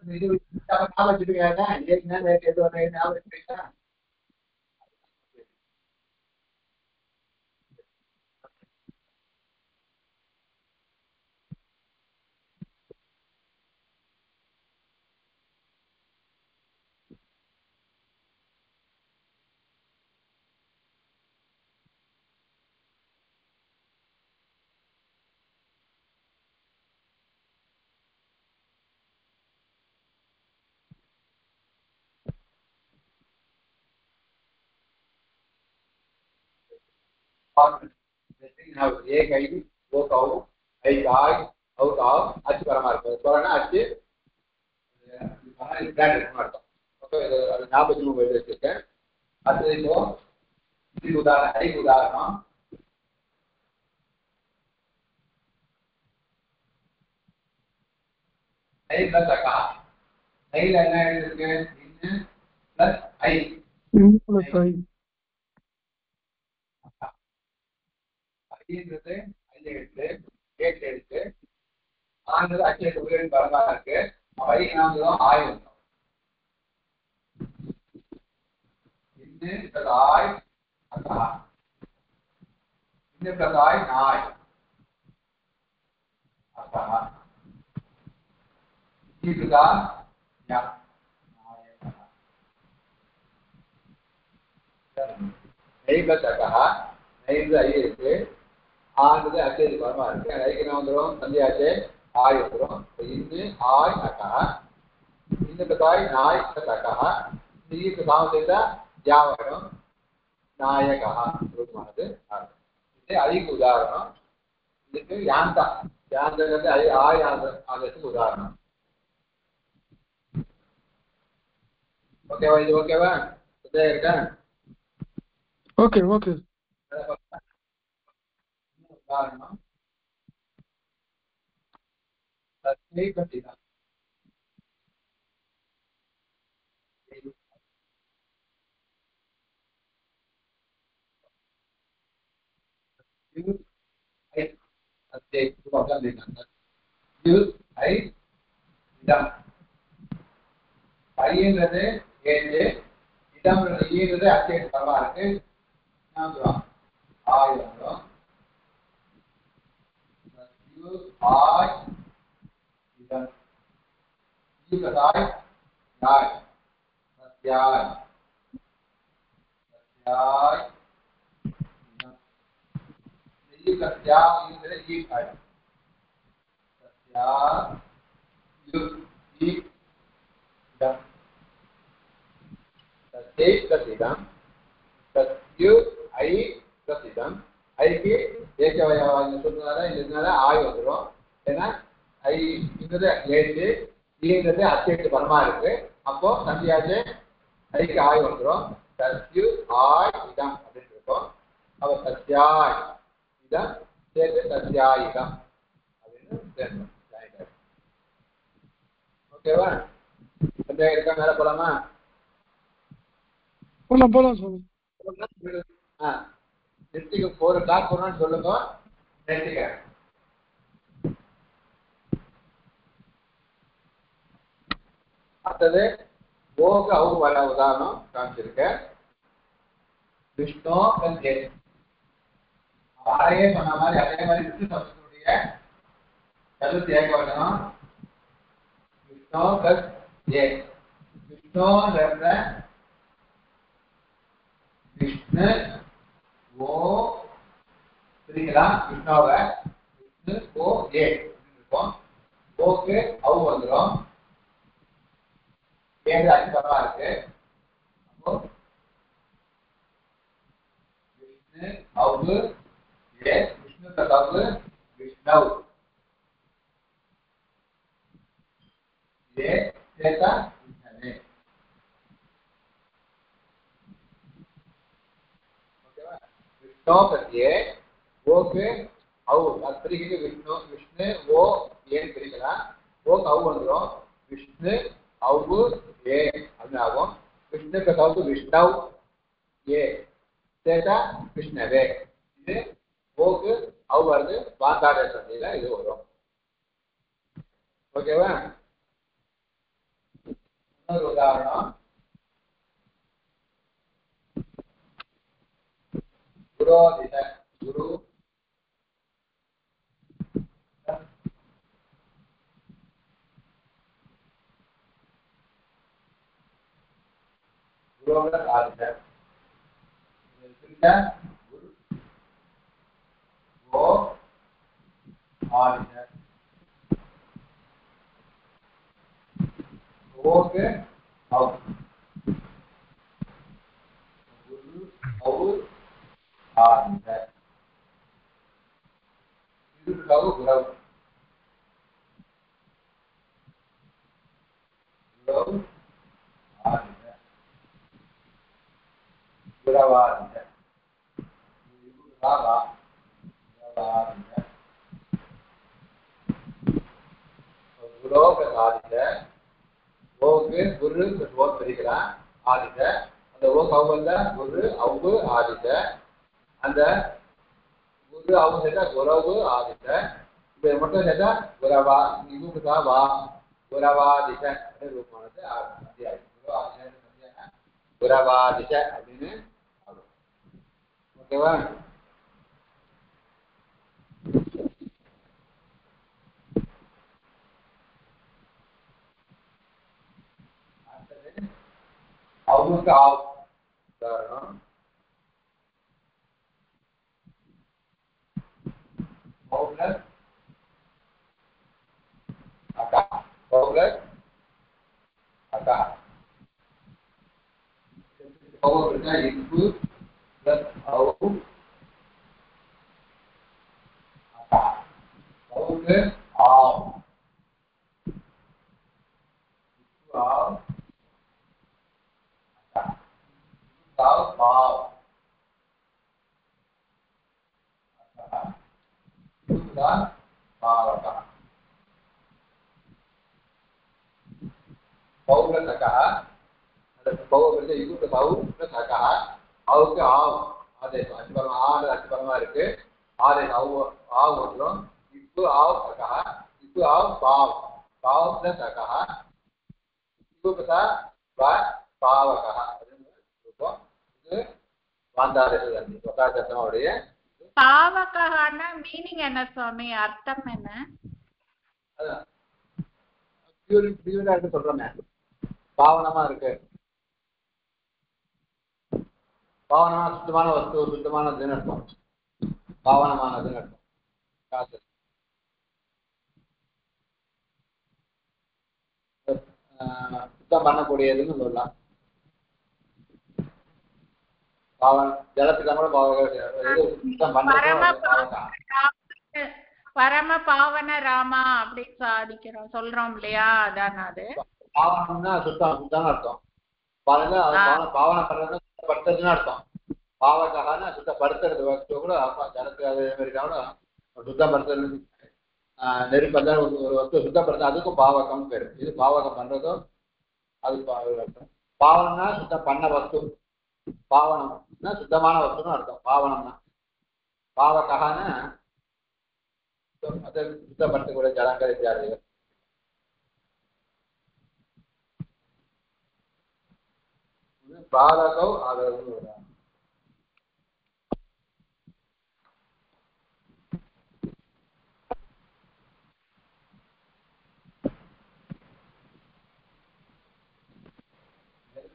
एक आई वो काउ आई गाय औ काउ अच परमार स्वरना अच ब्रांड ಮಾಡ್ತಾ. ಓಕೆ ಅದು ಜ್ಞಾಪಕಕ್ಕೆ ಬರಲಿಕ್ಕೆ ಅದು ಇದು ಉದಾಹರಣೆ ஐ பிளஸ் அக்கா ஐல என்ன இருக்கு? இன் பிளஸ் ஐ பிளஸ் ஐ ஐன்றது ஐ எடுத்து ஏட் எடுத்து ஆனது அச்சை உயிரின் பரமா இருக்கு. ஐ நாமதான் ஆய் வந்தோம். இன்னும் பிளஸ் ஆய் அக்கா இன்னும் பிளஸ் ஆய் நாய் அக்கா இதுதான் யா ஐ பிளஸ் அக்கா ஐந்து ஐ இருக்கு. ஆனது அச்சை பரமா இருக்கு. ஐக்கு என்ன வந்துடும்? சந்தியாச்சே ஆய் வந்துடும். இன்னும் ஆய் அக்கா இன்னும் தாய் நாய் அக்கா இதுக்கு சாமம் செய்தா யாவரும் நாயகா ரூபமானது. இது ஐக்கு உதாரணம். இதுக்கு யாந்தா யாந்தது ஆய் ஆதத்துக்கு உதாரணம். ஓகேவா? இது ஓகேவா? சந்தேகம் இருக்கா? Okay okay. உதாரணம் தஸ்மை கட்டிதா ஐ அத்தை புரோகிராம் தேனா யூஸ் ஐ இதம் ஐன்றது ஏஜ் இதம்ன்றது ஈன்றது அச்சை பரமா இருக்கு. நாம ஆயிரம் யூஸ் ஆய் இதம் யூஸ் ஆய் நாய் சத்யாய் சத்யாய் இதம் சத்யாய் ஈன்றது ஈ ஆய் சத்யாய் யூஸ் ஈ இதம் சத்யை பிரசிதம் சத்யு ஐ பிரசிதம். ஐக்கு ஏகவயவாக சொன்னதால இதனால ஆய் வந்துடும். ஏன்னா ஐ இன்றது ஏழு ஈன்றது அச்சேட்டு பரமா இருக்கு. அப்போ சந்தியாச்சு ஐக்கு ஆய் வந்துடும். சத்யு ஆய் இதம் அப்படின்னு இருக்கும். அப்ப சத்யாய் இதம் சேர்த்து சத்யாயுதம் அப்படின்னு சேர்ந்தோம். ஓகேவா? சந்தேகம் இருக்கா? மேல போலாமா? போலாம் சுவாமி. நெட்டிக்கு 4 o'clock போறோம்னு சொல்லுங்க. நெட்டிக்க அடுத்தது ஓக்கு அவுக்கு வர உதாரணம் காமிச்சிருக்கேன். Vishnu plus A. அதையே சொன்ன மாதிரி அதே மாதிரி விஷ்ணு சப்தத்துடைய சதுர்த்தி ஏகவசனம் விஷ்ணு பிளஸ் ஏ. விஷ்ணு விஷ்ணு ஓ பிரிக்கலாம். விஷ்ணுவை விஷ்ணு ஓ ஏ இருக்கும். ஓக்கு அவு வந்துடும். ஏழு அச்சுபரமா இருக்கு. அப்போ விஷ்ணு அவு ஏ. விஷ்ணு பிளஸ் அவு விஷ்ணவ் ஏ சேர்த்தா விஷ்ணவே. ஓகேவா? Vishnu plus A. ஓக்கு அவு அது பிரிக்கிறது விஷ்ணு விஷ்ணு ஓ ஏன்னு பிரிக்கலாம். ஓக்கு அவு வந்துடும். விஷ்ணு அவு ஏ அப்படின்னு ஆகும். விஷ்ணு பிளஸ் அவு விஷ்ணவ் ஏ சேர்த்தா விஷ்ணவே. இது ஓக்கு அவு வருது. பாந்தாட சந்தையில இது வரும். ஓகேவா? இன்னொரு உதாரணம் குரோதித குரு குரோக ஆதித குரு ஓ ஆதித ஓக்கு அவு குரு அவு ஆதித இதுக்காக குரவு குரவு ஆதித குரவாதித இதுக்காக குரவாதித குரோக ஆதித ஓக்கு குரு ஓ பிரிக்கலாம். ஆதித அந்த ஓ கவுல குரு அவு ஆதித அந்த குரு அவு சேர்த்தா குரவு ஆதித்த. இப்ப மட்டும் சேர்த்தா குரவா இதுக்குதா வா குரவாதிச ரூபமானது குரவாதிச அப்படின்னு ஆகும். ஓகேவா? அவங்களுக்கு ஆகும். உதாரணம் பவுலர் அக்கா பவுலர் அக்கா பவுலர் இன்பு பிளஸ் அவு அக்கா பவுலர் ஆவ் ஆவ் அக்கா பாவ் அக்கா பாவகா பௌரசகா பௌரச இது பௌரசகா அவருக்கு ஆவ் ஆதேசம் அச்சுபரமா ஆறு அச்சுபரமா இருக்கு. ஆதேசம் அவு ஆவ் வந்துடும். இப்பு ஆவ் சகா இப்பு ஆவ் பாவ் பாவ் பிளஸ் சகா இப்பு பிளஸ் பாவகா அப்படின்னு இருக்கும். இது வாந்தாதேசம் சொக்காதேசனுடைய பாவகான மீனிங் என்ன சுவாமி? அர்த்தம் என்ன? பியூரா இருக்கு சொல்றோமே. பாவனமா இருக்கு. பாவனமா சுத்தமான வஸ்து சுத்தமானதுன்னு அர்த்தம். பாவனமானதுன்னு அர்த்தம். காசு சுத்தம் பண்ணக்கூடியதுன்னு சொல்லலாம். பாவன் ஜலத்துக்கு கூட சுத்தம் பரம பாவன ராமா அப்படி சாதிக்கிறோம் சொல்றோம் இல்லையா? அதான் அது பாவனம்னா சுத்தம் சுத்தம்னு அர்த்தம். பாவனை பண்றது சுத்தப்படுத்துறதுன்னு அர்த்தம். பாவகான சுத்தப்படுத்துறது வஸ்து கூட ஜலத்துக்கு அதே மாதிரி கூட சுத்தப்படுத்துறது. நெருப்பதான் ஒரு வஸ்து சுத்தப்படுத்த அதுக்கும் பாவகம் பேரு. இது பாவகம் பண்றதும் அது அர்த்தம். பாவனம்னா சுத்தம் பண்ண வஸ்து. பாவனம்னா சுத்தமான வஸ்துன்னு அர்த்தம். பாவனம்னா பாவகான அதை சுத்தப்படுத்தக்கூடிய ஜலங்கள் இத்தியாதிகள். பாலகவ் ஆகிறது.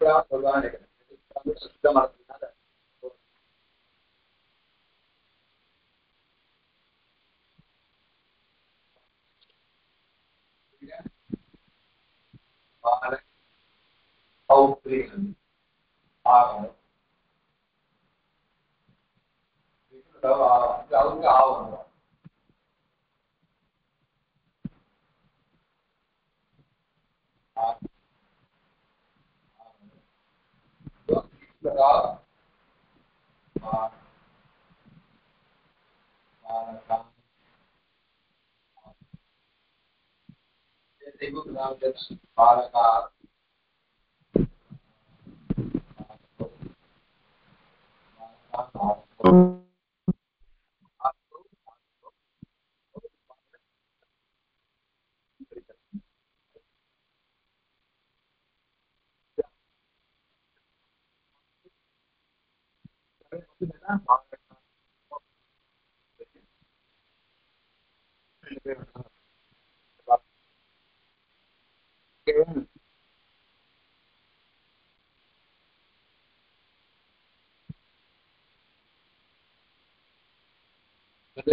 சொல்லுவான்னு நினைக்கிறேன். சுத்தமாக அவங்க ஆகும்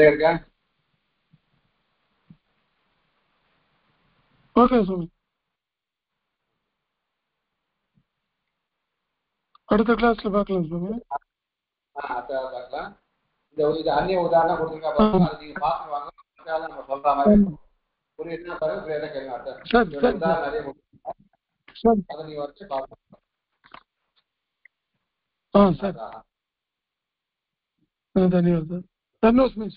இருக்கேன். ஓகே சுவாமி. அடுத்த கிளாஸ்ல பார்க்கலாம் சுவாமி. பார்க்கலாம். இந்த அந்நிய உதாரணம் கொடுத்துருக்கா, அது நீங்க பார்த்து வாங்க. நம்ம சொல்ற மாதிரி புரியுதுன்னா பாருங்க, புரியாத கேளுங்க. உதாரணம் நிறைய கொடுத்துருக்கா, அதை நீங்க வச்சு பார்க்கலாம். சரி. धन्यवाद. धन्यवाद.